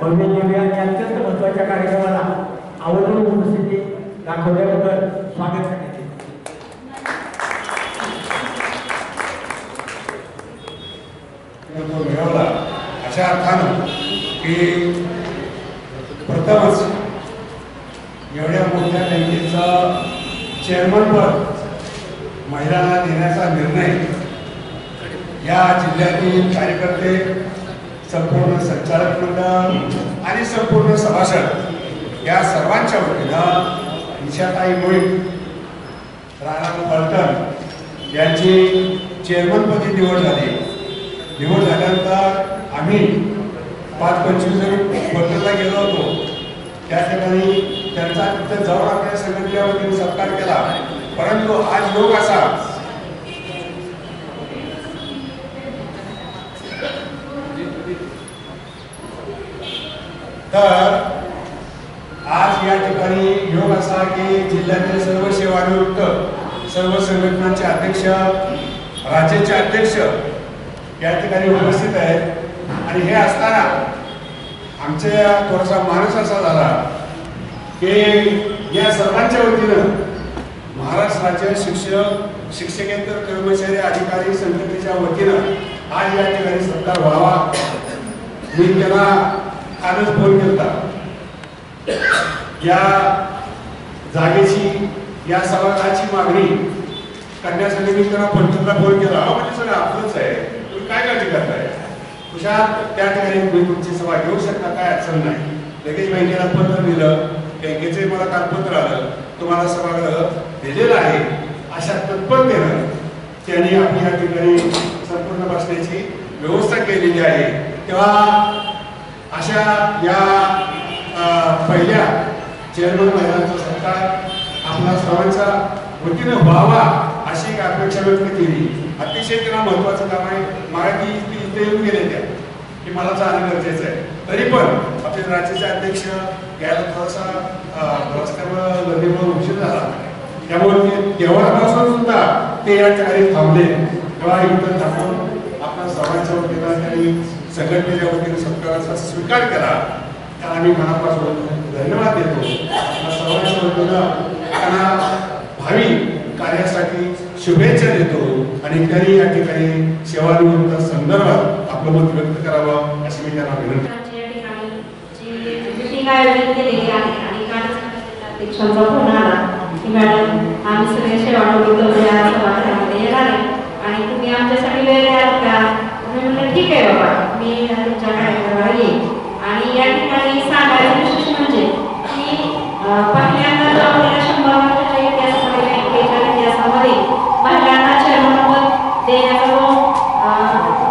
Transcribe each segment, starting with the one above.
भव्य दिव्य आणि अत्यंत महत्त्वाच्या कार्यक्रमाला आवर्जून उपस्थिती दाखवल्याबद्दल स्वागत करण्यात येते। मिळवला अशा अर्थानं की प्रथमच एवढ्या मोठ्या बँकेचं चेअरमनपद महिलांना देण्याचा निर्णय या जिल्ह्यातील कार्यकर्ते, संपूर्ण संचालक मंडळ आणि संपूर्ण सभासद या सर्वांच्या वतीनं निशाताई मोहित, राणा फलटण यांची चेअरमनपदी निवड झाली। निवड झाल्यानंतर आम्ही 5-25 जण पत्रला गेलो होतो। त्या ठिकाणी त्यांचा तिथे जाऊन आपल्या संघटनेच्या वतीने सत्कार केला, परंतु आज योग असा तर आज या ठिकाणी योग असा की जिल्ह्यातील सर्व सेवानिवृत्त, सर्व संघटनांचे अध्यक्ष, राज्याचे अध्यक्ष या ठिकाणी उपस्थित आहेत। आणि हे असताना आमच्या थोडासा मानस असा झाला की या सर्वांच्या वतीनं महाराष्ट्र राज्य शिक्षक, शिक्षकेतर कर्मचारी, अधिकारी संघटनेच्या वतीनं आज या ठिकाणी सत्कार व्हावा। मी त्यांना कालच फोन केला, या जागेची, या सभागृहाची मागणी करण्यासाठी मी त्यांना पंचला फोन केला। म्हणजे सगळं आपलंच आहे, तुम्ही काय काळजी करताय, हुशार त्या ठिकाणी तुम्ही तुमची सभा घेऊ शकता, काय अडचण नाही। लगेच बँकेला पत्र दिलं, बँकेचे मला काल पत्र आलं, तुम्हाला सभागृह दिलेलं आहे अशा तत्परतेनं त्यांनी आपली या ठिकाणी संपूर्ण बसण्याची व्यवस्था केलेली आहे। तेव्हा अशा या पहिल्या चेअरमन महिलांचा सत्कार आपल्या सर्वांच्या वतीनं व्हावा अशी एक अपेक्षा व्यक्त केली। अतिशय त्यांना महत्वाचं काम आहे। मला ती इथे येऊन गेले त्या की मला जाणं गरजेचं आहे, तरी पण आपले राज्याचे अध्यक्ष याला थोडासा रस्त्यामुळे गर्दीमुळे उशीर झाला, त्यामुळे तेव्हापासून सुद्धा ते या ठिकाणी थांबले। तेव्हा इथं थांबून आपल्या सर्वांच्या वतीनं त्यांनी संघटनेच्या वतीने सत्काराचा स्वीकार केला, त्याला मी मनापासून धन्यवाद देतो। सर्वांच्या वतीनं त्यांना भावी कार्यासाठी शुभेच्छा देतो आणि त्यांनी या ठिकाणी सेवानिवृत्त संदर्भात आपलं मत व्यक्त करावं अशी मी त्यांना विनंती करतो। मॅडम आम्ही सगळे सेवानिवृत्त सभागृहामध्ये येणार आहे आणि तुम्ही आमच्यासाठी वेळ द्याल का? मी म्हटलं ठीक आहे बाबा, मी तुमच्या कार्यक्रमाला येईन। आणि या ठिकाणी सांगायचं विशेष म्हणजे की पहिल्यांदा जो आपल्याला 100 वर्षाच्या इतिहासामध्ये, बँकेच्या इतिहासामध्ये महिलांना चेअरमनपद देण्याचा जो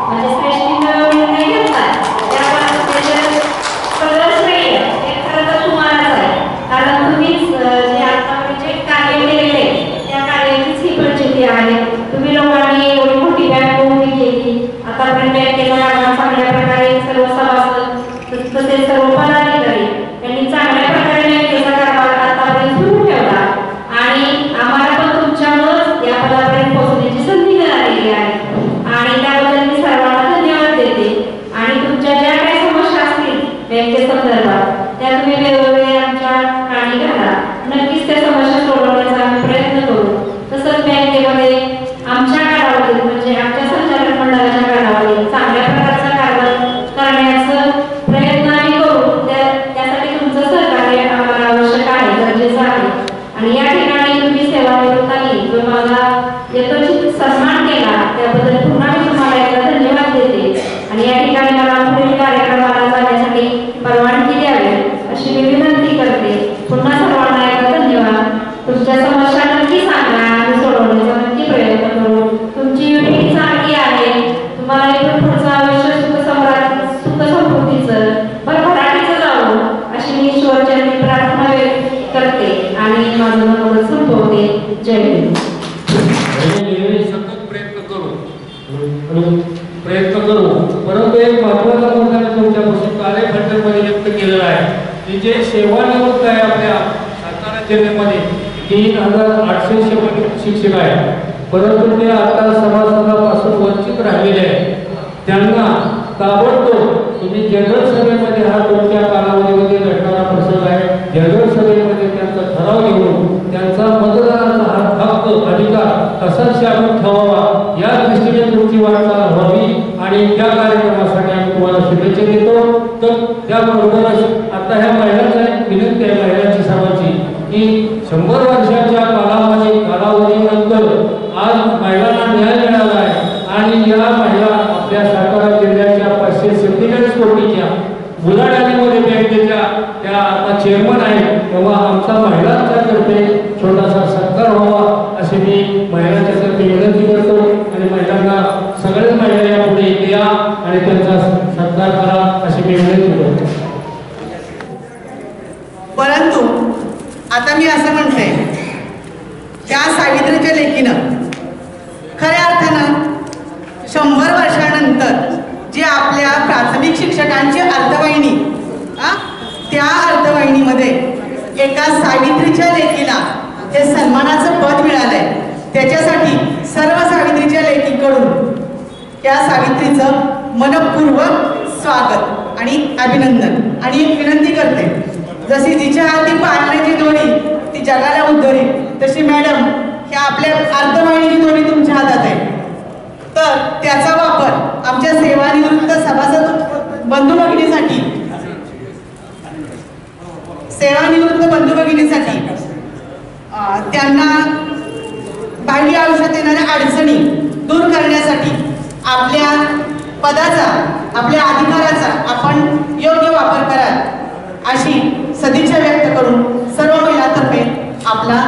म्हणजे श्रेष्ठ निर्णय घेतला, त्यावर सगळं श्रेय हे खरं तर तुम्हालाच आहे, कारण तुम्हीच जे आतापर्यंत जे कार्य केलेले त्या कार्याचीच ही प्रचिती आहे। तुम्ही लोकांनी एवढी मोठी बँक उभी केली, आतापर्यंत बँकेला चांगल्या प्रकारे सर्व सभासद तसेच सर्व पदाधिकारी यांनी चांगल्या प्रकारे बँकेचा कारभार आतापर्यंत सुरू ठेवला आणि आम्हाला पण तुमच्यामुळेच या पदापर्यंत पोहोचण्याची संधी मिळालेली आहे आणि त्याबद्दल मी सर्वांना धन्यवाद देते। आणि तुमच्या ज्या काही समस्या असतील बँकेसंदर्भात त्या तुम्ही वेळोवेळी आमच्या कानी घाला, नक्कीच त्या समस्या सोडवण्याचा आम्ही प्रयत्न करू। तसंच बँकेमध्ये आमच्या काळामध्ये म्हणजे आमच्या संचालक मंडळाच्या काळामध्ये चांगल्या प्रकारचा कारभार करण्याचा प्रयत्न आम्ही करू, त्यासाठी तुमचं सहकार्य आम्हाला आवश्यक आहे, गरजेचं आहे। आणि या ठिकाणी तुम्ही सेवानिवृत्तांनी जो माझा यथोचित सन्मान केला त्याबद्दल पुन्हा मी तुम्हाला एकदा धन्यवाद देते आणि या ठिकाणी मला पुढील कार्यक्रमाला जाण्यासाठी परवानगी द्यावी अशी मी विनंती करते। पुन्हा सर्वांना एकदा धन्यवाद। तुमच्या समस्या नक्की सांगा, आम्ही सोडवण्याचा नक्की प्रयत्न करू। तुमची युनिटी चांगली आहे, तुम्हाला इथून पुढचं आयुष्य सुखसमृद्धीचं भरभराटीचं जावं अशी मी ईश्वरचरणी प्रार्थना व्यक्त करते आणि माझं मनोगत संपवते। जय हिंद। सतत प्रयत्न करू, परंतु एक महत्वाचा मुद्दा तुमच्यापासून कार्यपद्धतीमध्ये व्यक्त केलेला आहे की जे सेवानिवृत्त आहे आपल्या सातारा जिल्ह्यामध्ये 3800 शिक्षक आहेत, परंतु ते आता सभासदापासून वंचित राहिलेले आहेत। त्यांना ताबडतोब तुम्ही जनरल सभेमध्ये हा तुमच्या कालावधीमध्ये घडणारा प्रसंग आहे. जनरल सभेमध्ये त्यांचा ठराव घेऊन त्यांचा मतदानाचा हक्क अधिकार तसाच आपण ठेवावा या दृष्टीने तुमची वाटचाल व्हावी आणि त्या कार्यक्रमासाठी आम्ही तुम्हाला शुभेच्छा देतो. तर त्याबरोबरच आता ह्या महिलांचा एक विनंती आहे महिलांची सर्वांची की 100 वर्षाच्या कालावधीनंतर आज महिलांना न्याय मिळाला आहे आणि या महिला आपल्या सातारा जिल्ह्याच्या 547 कोटीच्या बुलाढाण्यामध्ये बँकेच्या त्या आता चेअरमन आहेत. तेव्हा आमचा महिलांच्या तर्फे छोटासा सत्कार व्हावा अशी मी महिलांच्या तर्फे विनंती करतो आणि महिलांना सगळ्याच महिला या पुढे या आणि त्यांचा सत्कार करा अशी मी विनंती करतो. परंतु आता मी असं म्हणते त्या सावित्रीच्या लेखीनं खऱ्या अर्थानं 100 वर्षानंतर जे आपल्या प्राथमिक शिक्षकांची अर्धवाहिनी त्या अर्धवाहिनीमध्ये एका सावित्रीच्या लेखीला हे सन्मानाचं पद मिळालंय. त्याच्यासाठी सर्व सावित्रीच्या लेखीकडून त्या सावित्रीचं मनपूर्वक स्वागत आणि अभिनंदन आणि एक विनंती करते. जशी जिच्या हाती पाळण्याची दोरी ती जगाला उद्धरी तशी मॅडम ह्या आपल्या अर्धवाहिनीची दोरी तुमच्या हातात आहे. तर त्याचा वापर आमच्या सेवानिवृत्त सभासद बंधू भगिनीसाठी त्यांना बाह्य आयुष्यात येणाऱ्या अडचणी दूर करण्यासाठी आपल्या पदाचा आपल्या अधिकाराचा आपण योग्य वापर कराल अशी सदिच्छा व्यक्त करून सर्व महिलांतर्फे आपला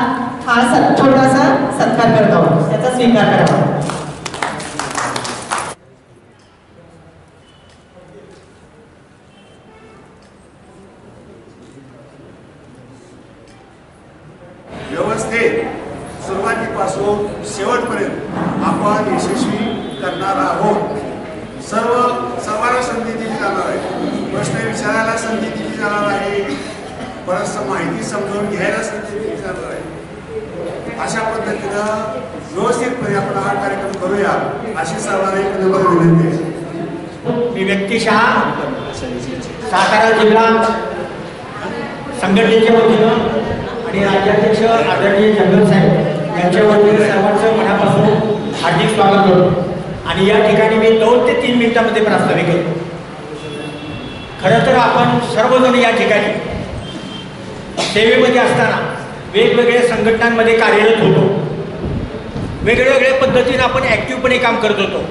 हा छोटासा सत्कार करत आहोत. त्याचा स्वीकार करावा. व्यवस्थेत सुरुवातीपासून शेवटपर्यंत आपण यशस्वी करणार आहोत. सर्वांना संधी दिली जाणार आहे. प्रश्न विचारायला संधी दिली जाणार आहे. बरंच माहिती समजावून घ्यायला संधी दिली जाणार आहे. अशा पद्धतीनं व्यवस्थितपणे आपण हा कार्यक्रम करूया अशी सर्वांना एक विनंती आहे. मी व्यक्तिशः सातारा जिल्हा संघटनेच्या वतीनं आणि राज्याध्यक्ष आदरणीय जंगल साहेब यांच्या वतीनं सर्वांचं मनापासून हार्दिक स्वागत करतो. आणि या ठिकाणी मी 2 ते 3 मिनिटांमध्ये प्रास्ताविक करतो. खरं तर आपण सर्वजण या ठिकाणी सेवेमध्ये असताना वेगवेगळ्या संघटनांमध्ये कार्यरत होतो. वेगवेगळ्या पद्धतीने आपण ॲक्टिव्हपणे काम करत होतो.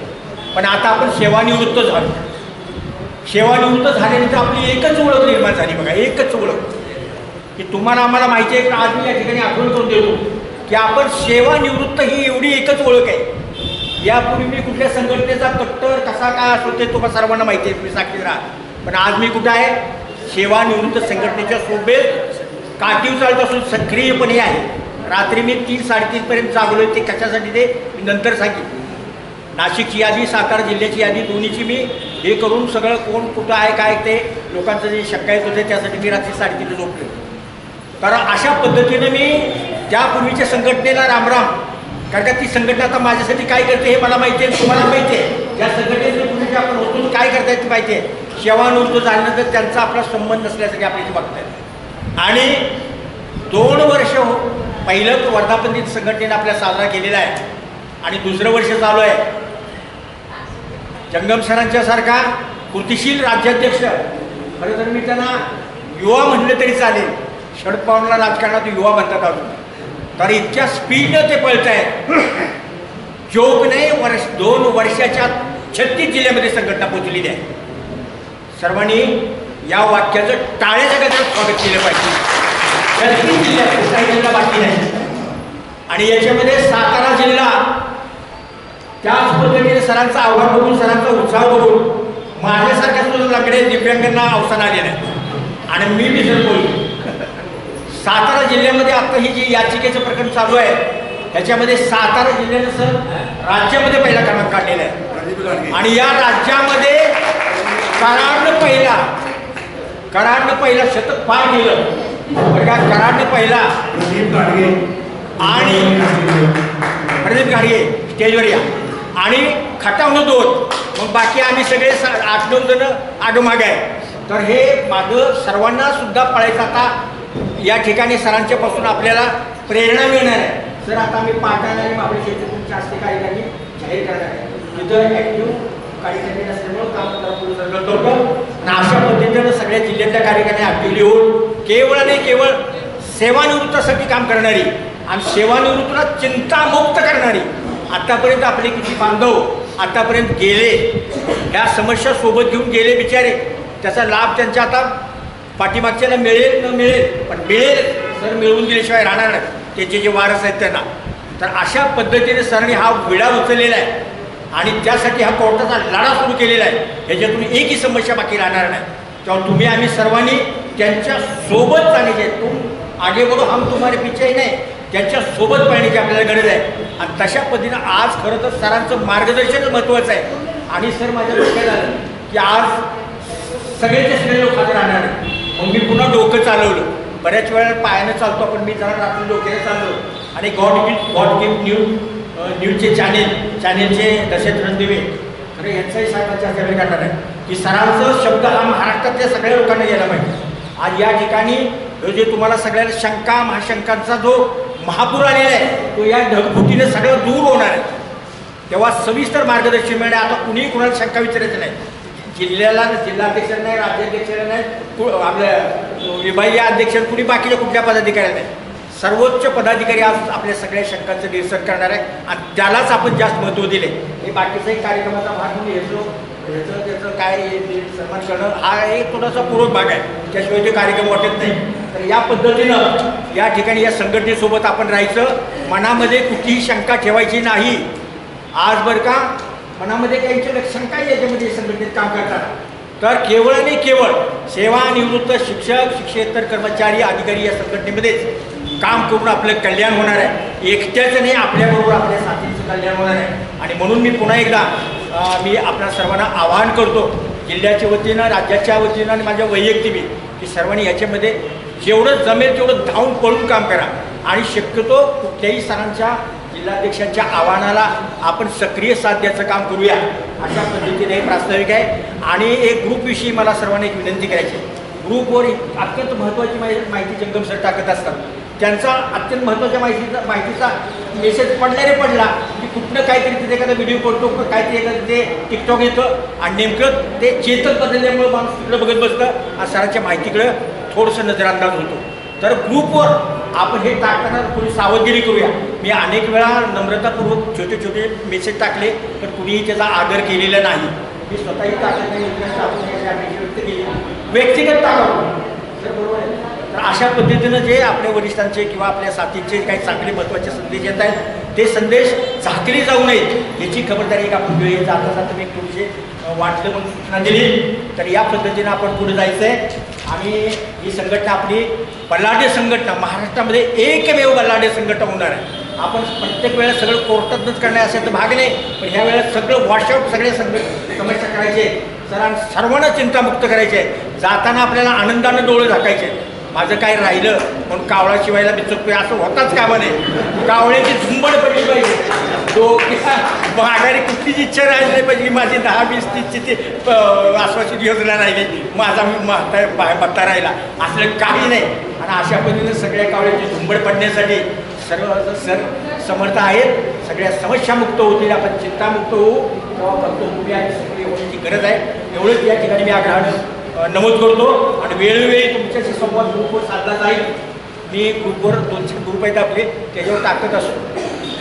पण आता आपण सेवानिवृत्त झालो. सेवानिवृत्त झाल्यानंतर आपली एकच ओळख निर्माण झाली बघा. एकच ओळख की तुम्हाला आम्हाला माहिती आहे. आज मी या ठिकाणी आठवण करून देतो की आपण सेवानिवृत्त ही एवढी एकच ओळख आहे. यापूर्वी मी कुठल्या संघटनेचा कट्टर कसा काय असतो ते तुम्हाला सर्वांना माहिती आहे. तुम्ही साक्षी राहा. पण आज मी कुठं आहे सेवानिवृत्त संघटनेच्या सोबत काठीव चालत असून सक्रियपणे आहे. रात्री मी 3-3:30 पर्यंत जागलो आहे. ते कशासाठी ते मी नंतर सांगितलं. नाशिकची यादी सातारा जिल्ह्याची यादी दोन्हीची मी हे करून सगळं कोण कुठं आहे काय ते लोकांचं जे शक्य येत होते त्यासाठी मी रात्री 3:30 झोपलो. कारण अशा पद्धतीनं मी त्यापूर्वीच्या संघटनेला रामराम. कारण का ती संघटना आता माझ्यासाठी काय करते हे मला माहिती आहे. तुम्हाला माहिती आहे. या संघटनेच्या पूर्वी आपण होतो काय करता येते माहिती आहे. सेवानिवृत्त झाल्यानंतर त्यांचा आपला संबंध नसल्यासाठी आपल्या इथे बघतायत. आणि 2 वर्ष पहिलं वर्धापन दिन संघटनेनं आपल्या साजरा केलेला आहे आणि दुसरं वर्ष चालू आहे. जंगम सरांच्या सारखा कृतिशील राज्याध्यक्ष खरं तर मी त्यांना युवा म्हणलं तरी चालेल. शरद पवारला राजकारणात युवा म्हणतात अजून. तर इतक्या स्पीडनं ते पळत आहेत. जोक नाही 2 वर्षाच्या 36 जिल्ह्यामध्ये संघटना पोहोचलेली आहे. सर्वांनी या वाक्याचं टाळ्याच्या गजरात स्वागत केलं पाहिजे. 36 जिल्ह्यात काही जिल्हा बाकी नाही. आणि याच्यामध्ये सातारा जिल्हा त्याच पद्धतीने सरांचा आव्हान बघून सरांचा उत्साह बघून माझ्यासारख्या सुद्धा लंगडे दिव्यांगांना अवसान आले नाही. आणि मी विसर बोललो. सातारा जिल्ह्यामध्ये आता ही जी याचिकेचं प्रकरण चालू आहे ह्याच्यामध्ये सातारा जिल्ह्यानं सर राज्यामध्ये पहिला क्रमांक काढलेला आहे. आणि या राज्यामध्ये कराडनं पहिला शतक पार केलं. कराडनं पहिला आणि प्रदीप गाडगे स्टेजवर या आणि खटावनं 2 मग बाकी आम्ही सगळे 8-9 जण आगमाग आहे. तर हे मागं सर्वांना सुद्धा पळायचं. आता या ठिकाणी सरांच्या पासून आपल्याला प्रेरणा मिळणार आहे. सर आता आम्ही पाठाने आणि महाबळेश्वर क्षेत्रातून शासकीय कार्यक्रम जाहीर करणार आहे. तिथं ॲक्टिव्ह कार्यक्रम असल्यामुळं काम पुढे सरगत करतो. आणि अशा पद्धतीनं सगळ्या जिल्ह्यातल्या कार्यक्रमाने ॲक्टिव्हली होऊन केवळ आणि केवळ सेवानिवृत्तासाठी काम करणारी आणि सेवानिवृत्तीला चिंतामुक्त करणारी आतापर्यंत आपले किती बांधव आतापर्यंत गेले, ह्या समस्या सोबत घेऊन गेले बिचारे. त्याचा लाभ त्यांच्या आता पाठीमागच्याला मिळेल न मिळेल, पण मिळेल सर, मिळवून दिल्याशिवाय राहणार नाही त्यांचे जे वारस आहेत त्यांना. तर अशा पद्धतीने सरांनी हा विडा उचललेला आहे आणि त्यासाठी हा कोर्टाचा लढा सुरू केलेला आहे. ह्याच्यातून एकही समस्या बाकी राहणार नाही. तेव्हा तुम्ही आम्ही सर्वांनी त्यांच्या सोबत चालायचे. तुम आगे बढो हम तुम्हारे पीछे नाही, त्यांच्या सोबत पाहण्याची आपल्याला गरज आहे. आणि तशा पद्धतीनं आज खरं तर सरांचं मार्गदर्शनच महत्त्वाचं आहे. आणि सर माझ्या डोक्यात आलं की आज सगळेचे सगळे लोक हजर राहणार आहे. मग मी पुन्हा डोकं चालवलं. बऱ्याच वेळा पायानं चालतो आपण, मी जरा रात्री डोक्याने चाललो आणि गॉड गिफ्ट न्यूजचे चॅनेलचे दशरथ रणदिवे खरं यांचाही साहेबांच्या सेवेत करणार आहे की सरांचं शब्द हा महाराष्ट्रातल्या सगळ्या लोकांना गेला पाहिजे. आज या ठिकाणी जे तुम्हाला सगळ्याला शंका महाशंकांचा जो महापूर आलेला आहे तो या ढगफुटीने सगळं दूर होणार आहे. तेव्हा सविस्तर मार्गदर्शन मिळणे. आता कुणीही कुणाला शंका विचारायचं नाही. जिल्हाध्यक्ष नाही, राज्याध्यक्ष नाही, आपल्या विभागीय अध्यक्ष कुणी बाकीच्या कुठल्या पदाधिकारी नाही. सर्वोच्च पदाधिकारी आज आपल्या सगळ्या शंकांचं निरसन करणार आहे आणि त्यालाच आपण जास्त महत्त्व दिले. हे बाकीचा एक कार्यक्रमाचा भाग म्हणून त्याचं काय सन्मान करणं हा एक थोडासा पूरक भाग आहे. त्याशिवाय ते कार्यक्रम वाटत नाही. तर या पद्धतीनं या ठिकाणी या संघटनेसोबत आपण राहायचं. मनामध्ये कुठलीही शंका ठेवायची नाही. आज बरं का मनामध्ये काही शंका याच्यामध्ये संघटनेत काम करतात तर केवळ आणि केवळ सेवानिवृत्त शिक्षक, शिक्षेतर कर्मचारी, अधिकारी या संघटनेमध्येच काम करून आपलं कल्याण होणार आहे. एकट्याचं नाही, आपल्याबरोबर आपल्या साथीचं कल्याण होणार आहे. आणि म्हणून मी पुन्हा एकदा मी आपल्या सर्वांना आवाहन करतो जिल्ह्याच्या वतीनं, राज्याच्या वतीनं आणि माझ्या वैयक्तिक की सर्वांनी याच्यामध्ये जेवढं जमेल तेवढं धावून पळून काम करा. आणि शक्यतो कुठल्याही सरांच्या जिल्हाध्यक्षांच्या आव्हानाला आपण सक्रिय साथ द्यायचं काम करूया अशा पद्धतीने हे प्रास्ताविक आहे. आणि एक ग्रुपविषयी मला सर्वांना एक विनंती करायची. ग्रुपवर अत्यंत महत्त्वाची माहिती जंगम सर टाकत असतात. त्यांचा अत्यंत महत्त्वाच्या माहितीचा मेसेज पडला की कुठनं काहीतरी तिथे एखादा व्हिडिओ पडतो, काहीतरी एखादं ते टिकटॉक येतं आणि नेमकं ते चेतन बदलल्यामुळं माणूस तिकडं बघत बसतं आणि सरांच्या माहितीकडं थोडंसं नजरांदाज होतो. तर ग्रुपवर आपण हे टाकताना थोडी सावधगिरी करूया. मी अनेक वेळा नम्रतापूर्वक छोटे मेसेज टाकले पण कुणीही त्याचा आदर केलेला नाही. मी स्वतःही टाकत नाही, मित्रांची आपण अपेक्षा व्यक्त केली, व्यक्तिगत टाकावं सर, बरोबर आहे. तर अशा पद्धतीनं जे आपल्या वरिष्ठांचे किंवा आपल्या साथींचे काही चांगले महत्त्वाचे संदेश येत आहेत ते संदेश झाकले जाऊ नयेत याची खबरदारी एक आपण घेऊया. जाता मी थोडीशी वाटलं म्हणून सूचना दिली. तर या पद्धतीनं आपण पुढे जायचं आहे. आणि ही संघटना आपली बलाढ्य संघटना, महाराष्ट्रामध्ये एकमेव बलाढ्य संघटना होणार आहे. आपण प्रत्येक वेळेला सगळं कोर्टातच करणार असेल तर भाग नाही, पण ह्या वेळेला सगळं वॉशआउट सगळे समस्या करायचे, सर्वांना चिंतामुक्त करायचे. जाताना आपल्याला आनंदानं डोळे झाकायचे. माझं काय राहिलं म्हणून कावळा शिवायला मी चुकतोय असं होताच कामा नये. कावळ्याची झुंबड पडली पाहिजे. माघारी कुठलीच इच्छा राहिली नाही पाहिजे की माझी 10-20-30ची ती आश्वासित योजना राहिली, माझा पत्ता राहिला, असलं काही नाही. आणि अशा पद्धतीने सगळ्या कावळ्याची झुंबड पडण्यासाठी सर्व सर समर्थ आहेत. सगळ्या समस्यामुक्त होतील, आपण चिंतामुक्त होऊ. तेव्हा फक्त तुम्ही आणि सक्रिय होण्याची गरज आहे. एवढंच या ठिकाणी मी आग्रहानं नमूद करतो. आणि वेळोवेळी तुमच्याशी संवाद ग्रुपवर साधला जाईल. मी ग्रुपवर 2-3 ग्रुप आहेत आपले, त्याच्यावर टाकत असतो.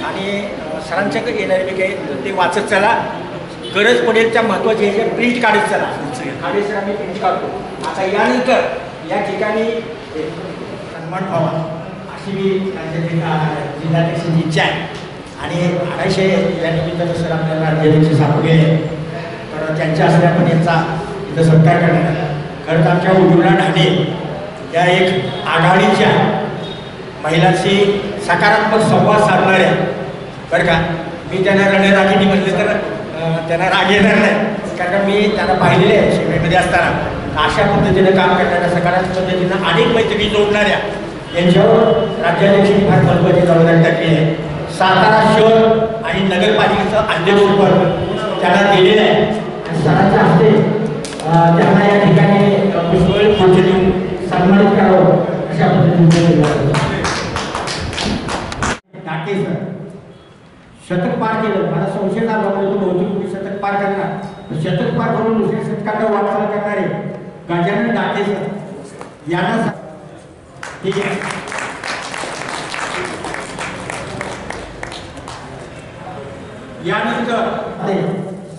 आणि सरांच्याकडे येणारे मी काही ते वाचत चला. गरज पडेल त्या महत्त्वाच्या ह्याच्या प्रिंट काढत चला. आणि सर आम्ही प्रिंट काढतो. आता यानंतर या ठिकाणी सन्मान व्हावा अशी मी जिल्हाध्यक्षांची इच्छा आहे. आणि 250 या निमित्तानं सर आपल्याला राज्याध्यक्ष सापडले तर त्यांच्या असल्या पण यांचा इथं सत्कार करण्यात आला. खरं तर आमच्या उज्ज्वला ढाणे या एक आघाडीच्या महिलांशी सकारात्मक संवाद साधणाऱ्या, बरं का, मी त्यांना रणरागिणी म्हटलं तर त्यांना राग येणार नाही, कारण मी त्यांना पाहिलेले आहे शिमेमध्ये असताना. अशा पद्धतीनं काम करणाऱ्या, सकारात्मक पद्धतीनं अनेक मैत्रिणी जोडणाऱ्या यांच्यावर राज्याध्यक्षांनी फार महत्त्वाची जबाबदारी टाकली आहे. सातारा शहर आणि नगरपालिकेचं अध्यक्षपद त्यांना दिलेलं आहे. सरांच्या हस्ते त्यांना या ठिकाणी पुष्पळ देऊन सन्मानित करावं अशा पद्धतीने घाटे सर शतक पार केलं. मला संशय लागला तो बहुतेक शतक पार करणार. शतक पार करून दुसऱ्या शतकाकडे वाटचाल करणारे गजानन घाटे सर यांना ठीक आहे. यानंतर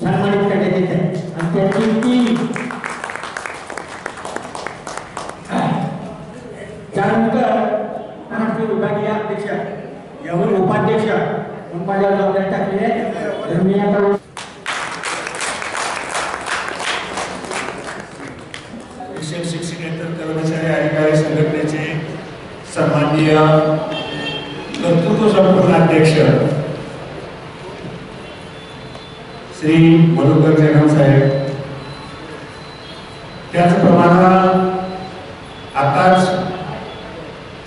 सन्मानित करण्यात येत आहे आणि त्यांची टीम. त्यानंतर महाराष्ट्र विभागीय अध्यक्ष यावर उपाध्यक्ष म्हणून माझ्या जबाबदारी टाकली आहे. तर मी आता शिक्षकेतर कर्मचारी अधिकारी संघटनेचे सन्माननीय कर्तृत्व संपन्न अध्यक्ष श्री मधुकर जगम साहेब, त्याचप्रमाणे आताच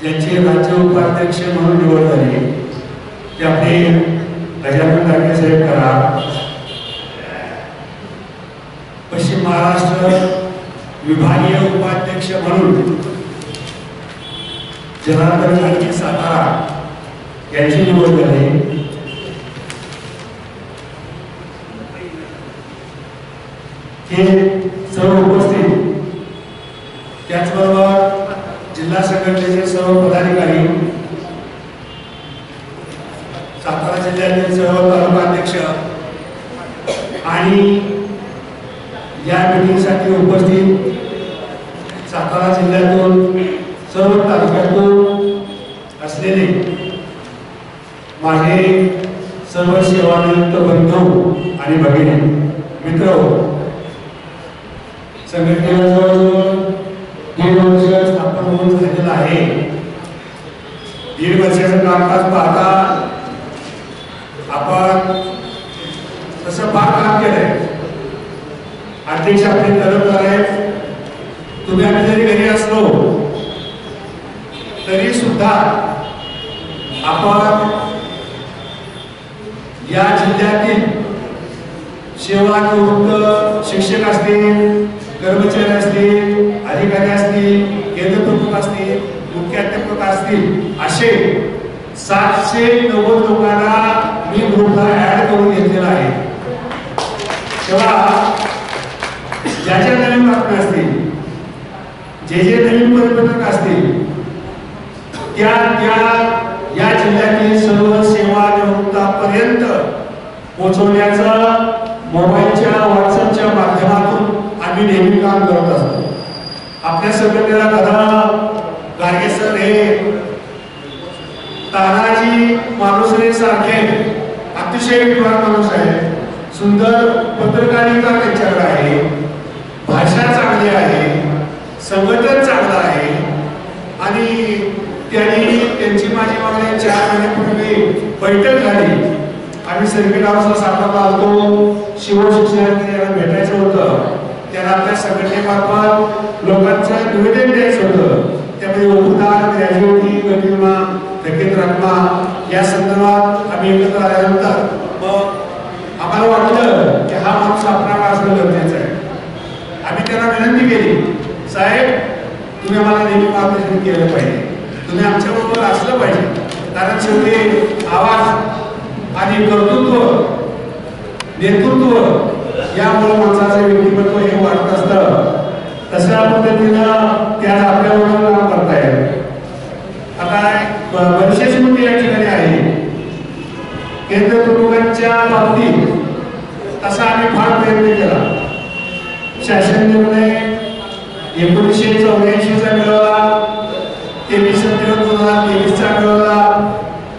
ज्यांचे राज्य उपाध्यक्ष म्हणून निवड झाली ते आपले गजानन घाटे साहेब करा. पश्चिम महाराष्ट्र विभागीय उपाध्यक्ष म्हणून जनार्दन जानकी सातारा यांची निवड झाली. हे सर्व उपस्थित, त्याचबरोबर जिल्हा संघटनेचे सर्व पदाधिकारी, सातारा जिल्ह्यातील सर्व तालुका अध्यक्ष आणि या मीटिंगसाठी उपस्थित सातारा जिल्ह्यातून सर्व तालुक्यातून असलेले माझे सर्व सेवानिवृत्त बंधू आणि भगिनी मित्र, संघटनेला जवळजवळ 1.5 वर्ष स्थापन होऊन झालेलं आहे. 1.5 वर्षाचं कामकाज पाहता आपण तसं फार काम केलंय. अध्यक्ष आपले तरफदार आहेत. तुम्ही आम्ही जरी घरी असलो तरी सुद्धा आपण या जिल्ह्यातील सेवानिवृत्त शिक्षक असतील, कर्मचारी असतील, अधिकारी असतील, केंद्र प्रमुख असतील, मुख्याध्यापक असतील, असे 790 लोकांना मी ग्रुपला ऍड करून घेतलेला आहे. तेव्हा ज्याच्या नवीन बातम्या असतील, जे नवीन परिपत्रक असतील, त्या या जिल्ह्यातील सर्व सेवानिवृत्तांपर्यंत पोहोचवण्याचं मोबाईलच्या व्हॉट्सअपच्या माध्यमातून आम्ही नेहमी काम करत असतो. आपल्या संघटनेला दादा गाडगे सर हे तानाजी माणूसरे सारखे अतिशय विद्वान माणूस आहे. सुंदर पत्रकारिता त्यांच्याकडे आहे, भाषा चांगली आहे, संघटन चांगलं आहे. आणि त्यांची माझी मागणी 4 महिन्यापूर्वी बैठक झाली. आम्ही सर्किट हाऊसला सातारला आलतो. शिवशिक्षणाला भेटायचं होतं. त्यांना आपल्या संघटनेमार्फत लोकांचं निवेदन द्यायचं होतं. त्यामध्ये उपदान, ग्रॅज्युएटी, गतिमा, थकीत रकमा या संदर्भात आम्ही एकत्र आल्यानंतर मग आम्हाला वाटलं की हा माणूस आपल्याला असणं गरजेचं आहे. आम्ही त्यांना विनंती केली, साहेब तुम्ही आम्हाला नेहमी मार्गदर्शन केलं पाहिजे, तुम्ही आमच्याबरोबर असलं पाहिजे. कारण शेवटी आवाज आणि कर्तृत्व, नेतृत्व यामुळे माणसाचं व्यक्तिमत्व हे वाढत असतं. तशा पद्धतीनं त्या आपल्याबरोबर काम करतायत. आता बरेचसे मुद्दे या ठिकाणी आहे. केंद्र प्रमुखांच्या बाबतीत तसा आम्ही फार प्रयत्न केला. शासन निर्णय 1984चा मिळवला, 23 सप्टेंबर 2023चा मिळवला.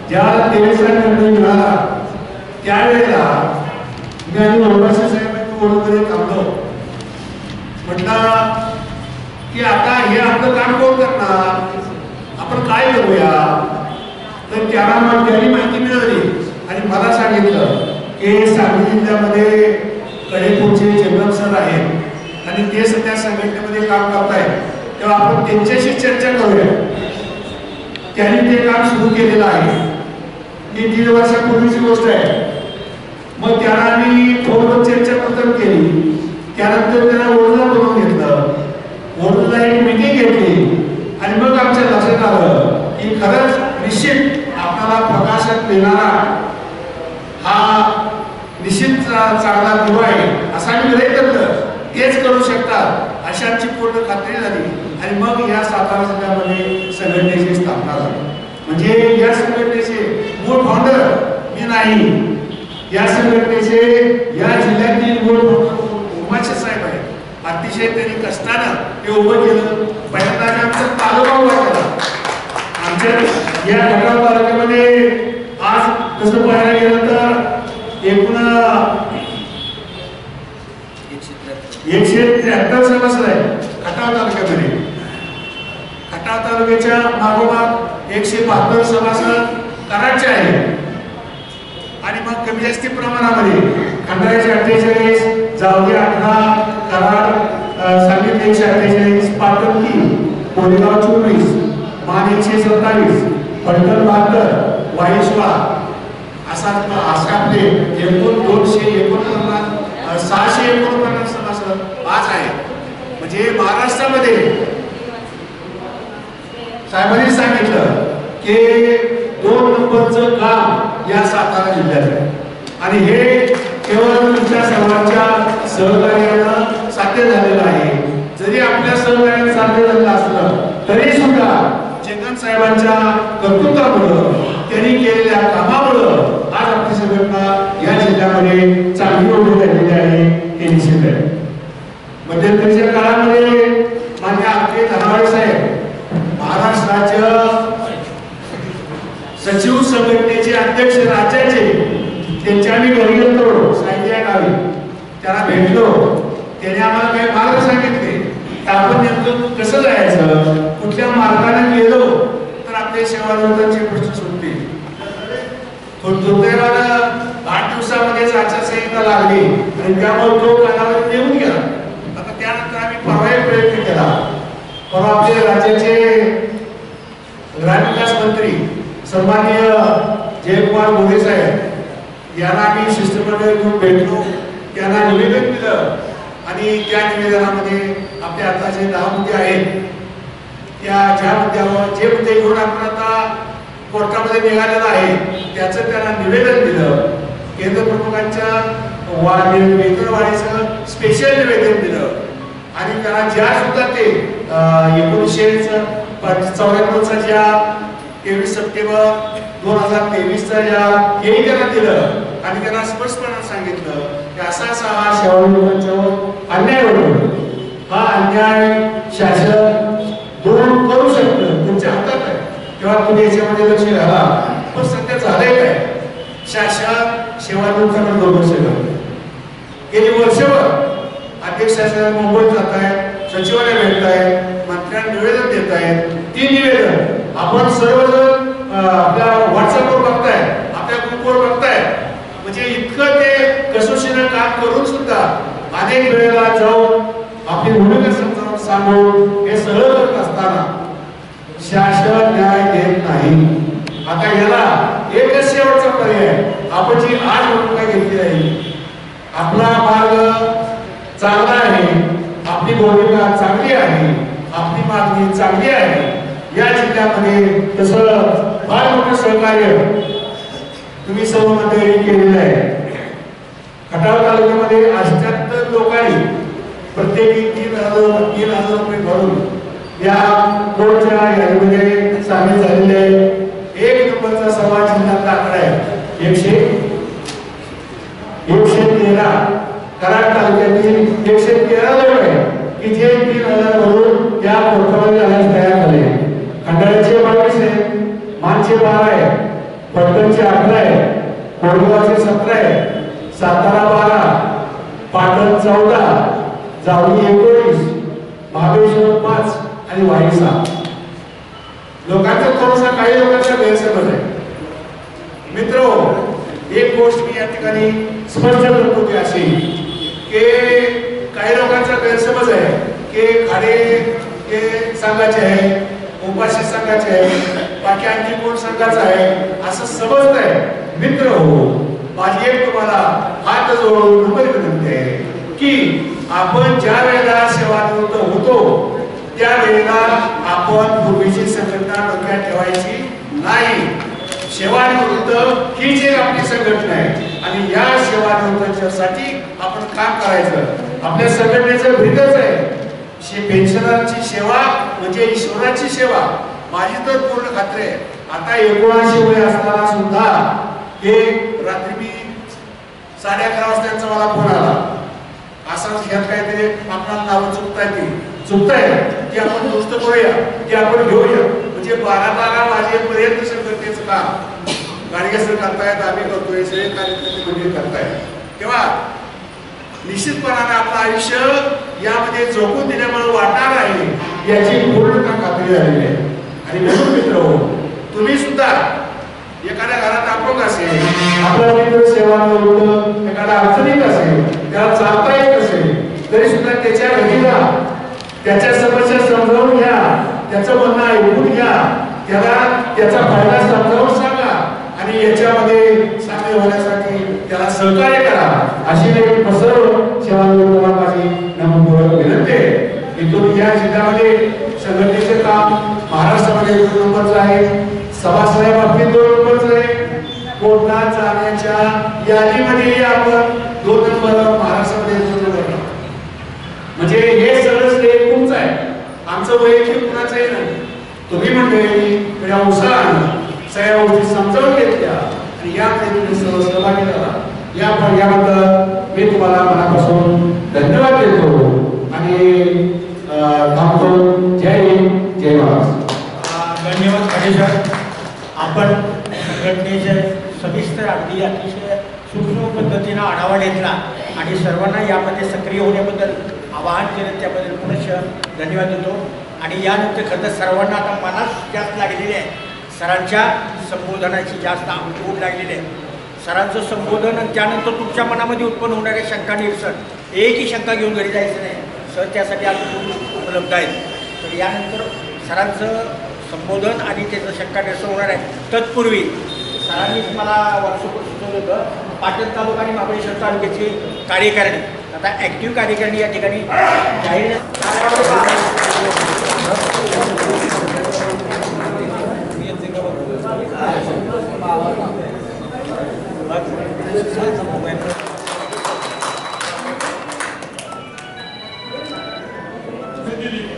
ज्या 23चा निर्णय मिळाला त्यावेळेला मी आणि वनवासी साहेबांनी ओळखमध्ये थांबलो. म्हटलं की आता हे आपलं काम कोण करणार, आपण काय करूया. तर त्याला माहिती मिळाली आणि मला सांगितलं की सांगली जिल्ह्यामध्ये कडेपूरचे जगम सर आहेत आणि ते सध्या संघटनेमध्ये काम करतायत, तेव्हा आपण त्यांच्याशी चर्चा करूया. त्यांनी ते काम सुरू केलेलं आहे. ही 1.5 वर्षापूर्वीची गोष्ट आहे. मग त्याला आम्ही फोनवर चर्चा केली. त्यानंतर त्यांना ओळखला करून घेतलं, ओळखला एक मीटिंग घेतली आणि मग आमच्या लक्षात आलं की खरंच निश्चित आपल्याला प्रकाशात देणारा हा निश्चित चांगला दिवा आहे असं आम्ही गृहीत धरलं. तेच करू शकतात अशांची पूर्ण खात्री झाली आणि मग या सातारा जिल्ह्यामध्ये संघटनेची स्थापना झाली. म्हणजे या संघटनेचे मूळ फाउंडर मी नाही, या संघटनेचे या जिल्ह्यातील मूळ उमाशे साहेब आहेत. अतिशय त्यांनी कष्टानं ते उभं केलं. पहिल्यांदा आमचा तालुका उभा केला. आमच्या या खटाव तालुक्यामध्ये आज तसं पाहायला गेलं तर एकूण 173 सभासद आहे खटाव तालुक्यामध्ये. खटाव तालुक्याच्या मागोमाग 172 सभासद कराडचे आहेत आणि मग कमी जास्ती प्रमाणामध्ये खंडाळ्याचे 48, जावली 18, कराड सांगली 148, पाटण 3, कोरेगाव 24, मान 127, फलटण 72, वाई 16 असा आपले एकूण 249 649 सभासद आज आहे. म्हणजे महाराष्ट्रामध्ये साहेबांनी सांगितलं की 2 नंबरचं काम या सातारा जिल्ह्यात आहे आणि हे केवळ तुमच्या सर्वांच्या सहकार्यानं साध्य झालेलं आहे. जरी आपल्या सहकार्याने साध्य झालेलं असलं तरी सुद्धा चेतन साहेबांच्या कर्तृत्वामुळं त्यांनी केलेल्या कामामुळं आज आपली संघटना या जिल्ह्यामध्ये चांगली उभी राहिलेली आहे हे निश्चित आहे. मध्यंतरीच्या काळामध्ये मान्य आपले धनावडे साहेब महाराष्ट्राच्या सचिव संघटनेचे अध्यक्ष राज्याचे त्यांच्या आम्ही घरी गेलो साहित्य या गावी त्याला भेटलो. त्याने आम्हाला काही मार्ग सांगितले की आपण नेमकं कसं जायचं, कुठल्या मार्गाने गेलो तर आपले सेवानिवृत्तांचे प्रश्न सुटतील. दुर्दैवानं 8 दिवसामध्येच आचारसंहिता लागली आणि त्यामुळे तो कालावधी येऊन गेला. आता त्यानंतर आम्ही परवा एक प्रयत्न केला. परवा आपले राज्याचे ग्रामविकास मंत्री सन्माननीय जयकुमार मोरे साहेब यांना आम्ही शिष्टमंडळ घेऊन भेटलो. त्यांना निवेदन दिलं आणि त्या निवेदनामध्ये आपल्या आताचे 10 मुद्दे आहेत त्या ज्या मुद्द्यावर जे मुद्दे घेऊन आपण आता कोर्टामध्ये निघालेला आहे त्याचं त्यांना निवेदन दिलं. केंद्र प्रमुखांच्या वेतनवाढीचं स्पेशल निवेदन दिलं आणि त्यांना ज्या सुद्धा ते 1994चा ज्या 23 सप्टेंबर 2023चा ज्या हेही त्यांना दिलं आणि त्यांना स्पष्टपणे सांगितलं की असा हा सेवानिवृत्तांच्यावर अन्याय होतो. हा अन्याय शासन दूर करू शकतं, तुमच्या हातात आहे. तेव्हा तुम्ही याच्यामध्ये लक्ष घाला. पण सध्या झालंय काय, शासन सेवानिवृत्तांना दुर्लक्ष करतं. गेली वर्षभर अध्यक्ष मुंबईत जात आहेत, सचिवालय भेटत आहेत, मंत्र्यांना निवेदन देत आहेत. ती निवेदन आपण सर्वजण आपल्या व्हॉट्सअपवर बघताय, आपल्या ग्रुपवर बघताय. म्हणजे इतकं ते कसोशीनं काम करून सुद्धा अनेक वेळेला जाऊन आपली भूमिका समजावून सांगून हे सगळं करत असताना शासन न्याय देत नाही. आता याला एकच शेवटचा पर्याय, आपण जी आज भूमिका घेतली आहे आपला मार्ग चांगला आहे, आपली भूमिका चांगली आहे, आपली मागणी चांगली आहे. या जिल्ह्यामध्ये तसं फार मोठं सहकार्य तुम्ही सर्व मंडळी केलेलं आहे. खटाव तालुक्यामध्ये 78 लोकांनी प्रत्येकी 3,000 रुपये भरून या कोर्टच्या यादीमध्ये सामील झालेले आहे. 1 नंबरचा समाज जिल्ह्यातला आकडा आहे 113. कराड तालुक्यातील 113 लोक आहे की जे 3,000 भरून या कोर्टामध्ये जाण्यास तयार झाले. खंडाळ्याचे 22 आहे, मानचे 12 आहे, फलटणचे 18 आहे, कोरेगावचे 17 आहे, सातारा 12, पाटण 14, जावली 19, महाबळेश्वर 5 आणि वाई 6. लोकांचा थोडासा काही लोकांचा गैरसमज आहे. मित्रो, एक गोष्ट मी या ठिकाणी स्पष्ट करतो की अशी की काही लोकांचा गैरसमज आहे की खाडे हे संघाचे आहे, उपाशी संघाचे आहे, बाकी आणखी कोण संघाचा आहे असं समजत आहे. मित्र हो, माझी एक तुम्हाला हात जोडून विनंती आहे की आपण ज्या वेळेला सेवानिवृत्त होतो त्यावेळेला आपण पूर्वीची संघटना डोक्यात ठेवायची नाही. सेवानिवृत्त ही जी आपली संघटना आहे आणि या सेवानिवृत्तासाठी आपण काम करायचं. आपल्या संघटनेचं भेटच आहे पेन्शनरची सेवा म्हणजे ईश्वराची सेवा. माझी तर पूर्ण खात्री आहे. आता 19 वय असताना सुद्धा हे रात्री मी 11:30 वाजता त्यांचा मला फोन आला. असं ह्यात काहीतरी आपल्याला नावं चुकताय की आपण दुरुस्त करूया की आपण घेऊया. म्हणजे 12 वाजेपर्यंत संघटनेचं काम गाडगे करतायत, आम्ही करतोय, सगळे कार्यकर्ते म्हणजे करतायत. तेव्हा निश्चितपणाने आपलं आयुष्य यामध्ये जोखून दिल्यामुळे वाटणार आहे याची पूर्ण खात्री झालेली आहे. आणि म्हणून मित्र तुम्ही सुद्धा एखाद्या घरात अपंग असेल, आपला मित्र सेवानिवृत्त एखादा अडचणीत असेल, त्याला चालता येत असेल तरी सुद्धा त्याच्या घरीला त्याच्या समस्या समजावून घ्या, त्याचं म्हणणं ऐकून घ्या, त्याला त्याचा फायदा समजावून सांगा आणि याच्यामध्ये सामील होण्यासाठी त्याला सहकार्य करा. अशी एक सर्व सेवानिवृत्तांना माझी नम्र विनंती आहे. इथून या जिल्ह्यामध्ये संघटनेचे काम महाराष्ट्रामध्ये 2 नंबरचं आहे, सभासदा बाबतीत 2 नंबरचं आहे, कोर्टात जाण्याच्या यादीमध्ये आपण 2 नंबर महाराष्ट्रामध्ये 2 नंबर. म्हणजे हे सगळं श्रेय तुमचं आहे, आमचं वैयक्तिक कुणाचंही नाही. तुम्ही मंडळी त्या उत्साहानं सगळ्या गोष्टी समजावून घेतल्या आणि यामध्ये तुम्ही सर्व सहभागी झाला. याबद्दल मी तुम्हाला मनापासून धन्यवाद देतो आणि थांबतो. जय हिंद, जय महाराष्ट्र. धन्यवाद खडेसर. आपण संघटनेचे सविस्तर अगदी अतिशय सूक्ष्म पद्धतीनं आढावा घेतला आणि सर्वांना यामध्ये सक्रिय होण्याबद्दल आवाहन केलं, त्याबद्दल पुनश्च धन्यवाद देतो. आणि यानंतर खरं तर सर्वांना आता मनात जास्त लागलेली आहे, सरांच्या संबोधनाची जास्त ओढ लागलेली आहे. सरांचं संबोधन आणि त्यानंतर तुमच्या मनामध्ये उत्पन्न होणाऱ्या शंका निरसन, एकही शंका घेऊन घरी जायचं नाही. सर त्यासाठी आज उपलब्ध आहेत. तर यानंतर सरांचं संबोधन आणि त्याचं शंका निरसन होणार आहे. तत्पूर्वी सरांनीच मला वर्कशॉपवर सुचवलं होतं, पाटण तालुका आणि महाबळेश्वर तालुक्याची कार्यकारिणी, आता ॲक्टिव्ह कार्यकारिणी या ठिकाणी जाहीर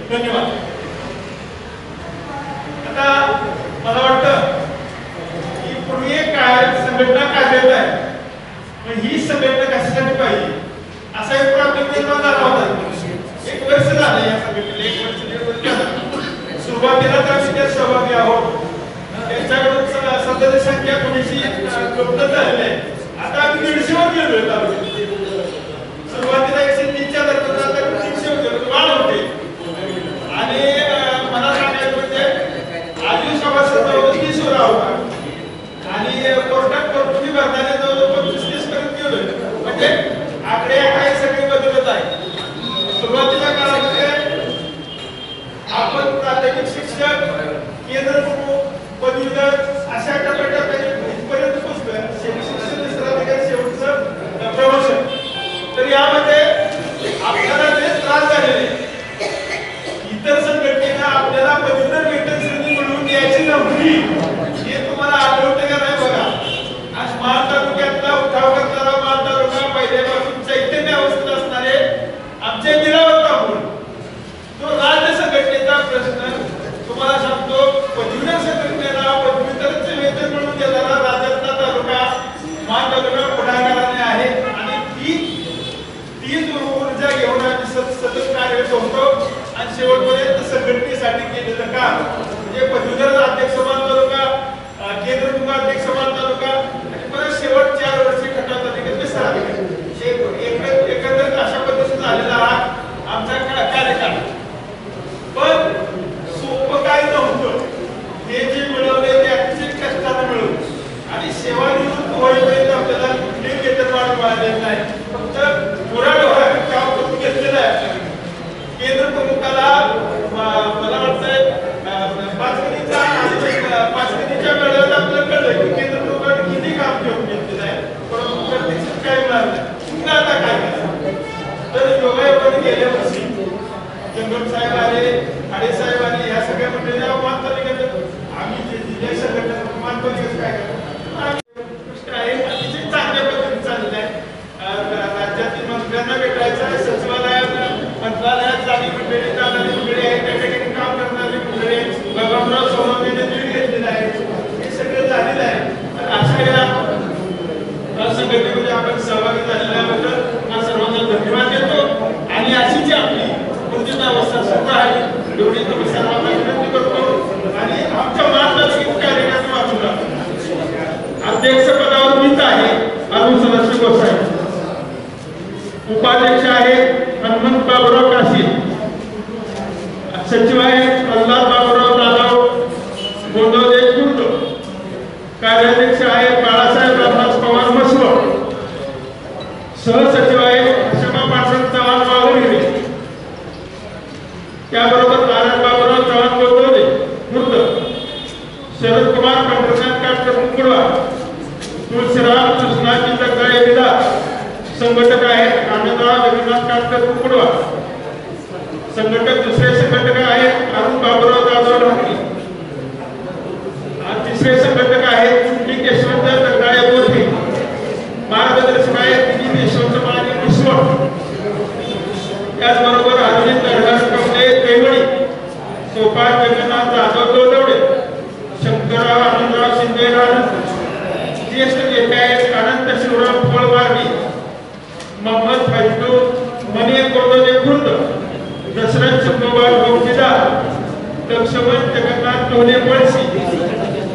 धन्यवाद. आता मला वाटतं की पूर्वी काय संघटना कार्यरत आहे, पण ही संघटना कशासाठी पाहिजे असा एक प्रॉब्लेम निर्माण झाला होता. 1 वर्ष झालं या संघटनेला, 1 वर्ष 1.5 वर्ष झालं. सुरुवातीला तर आम्ही त्यात सहभागी आहोत. त्यांच्याकडून सध्याची संख्या थोडीशी कमी झालेली आहे. आता आम्ही 150 वर गेलोय. सुरुवातीला 103च्या दरम्यान आता 300 वर गेलो, वाढ होते. आणि मला सांगायचं म्हणजे आधी सभासद 30 वर होता आणि कोर्टात तुम्ही भरणारे जवळजवळ 25-30 पर्यंत गेलोय. म्हणजे आकडे काय सगळे बदलत आहे. सुरुवातीच्या काळामध्ये आपण प्राथमिक शिक्षक, केंद्र प्रमुख, पदवीधर अशा टप्प्याटप्प्याने इथपर्यंत पोहोचलोय. शिक्षण विस्ताराधिकारी शेवटचं प्रमोशन. तर यामध्ये आपल्याला जे त्रास झालेले, इतर संघटनेला आपल्याला पदवीधर वेतन श्रेणी मिळवून द्यायची नव्हती, हे तुम्हाला आठवते का नाही बघा. आज महाड तालुक्यातला उठाव करणारा महाड तालुका पहिल्यापासून चैतन्य अवस्थेत असणारे आमचे निरावत कापूर, तो राज्य संघटनेचा प्रश्न तुम्हाला सांगतो. पदवीधर संघटनेला पदवीधरचे वेतन मिळवून देणारा राज्यातला तालुका महाड तालुका पुढाकाराने आहे आणि तीच ऊर्जा घेऊन आम्ही सतत कार्यरत होतो आणि शेवटपर्यंत संघटनेसाठी केलेलं काम म्हणजे पदवीधर अध्यक्ष समान तालुका, केंद्र प्रमुख अध्यक्ष समान तालुका आणि परत शेवट 4 वर्षे खटाव तालुक्यात एकंदरीत अशा पद्धतीने झालेला हा आमचा कार्यकाळ. पण सोपं काय नव्हतं. हे जे मिळवले ते अतिशय कष्टाने मिळवले आणि सेवानिवृत्त होईपर्यंत आपल्याला कुठलेही वेतनवाढ मिळालेली नाही. फक्त पुराढोरा काम करून घेतलेलं आहे. केंद्र प्रमुखाला मला वाटतंय 5 महिन्याच्या वेळेला आपल्याला कळलं की केंद्र कुकडवा, तुळशीराम कृष्णाजी जगदाळे विदा, संघटक आहेत आनंदराव रघुनाथ काटकर कुकडवा, संघटक दुसरे संघटक आहेत अरुण बाबुराव जाधव ढोकरी, तिसरे संघटक आहेत कुंडलिक यशवंत जगदाळे बोधे, मार्गदर्शक आहेत दिलीप यशवंत माने विश्वट, त्याचबरोबर अरविंद कवडे केवळी, गोपाळ जगन्नाथ जाधव गोदवडे, शंकरराव आनंदराव शिंदे राणा, ज्येष्ठ नेते आहेत अनंत शिवराम फळवारणी, मोहम्मद फैजू मने कोरडे खुर्द, दशरथ चंद्रबाळ गौतीदार, लक्ष्मण जगन्नाथ टोले पळशी,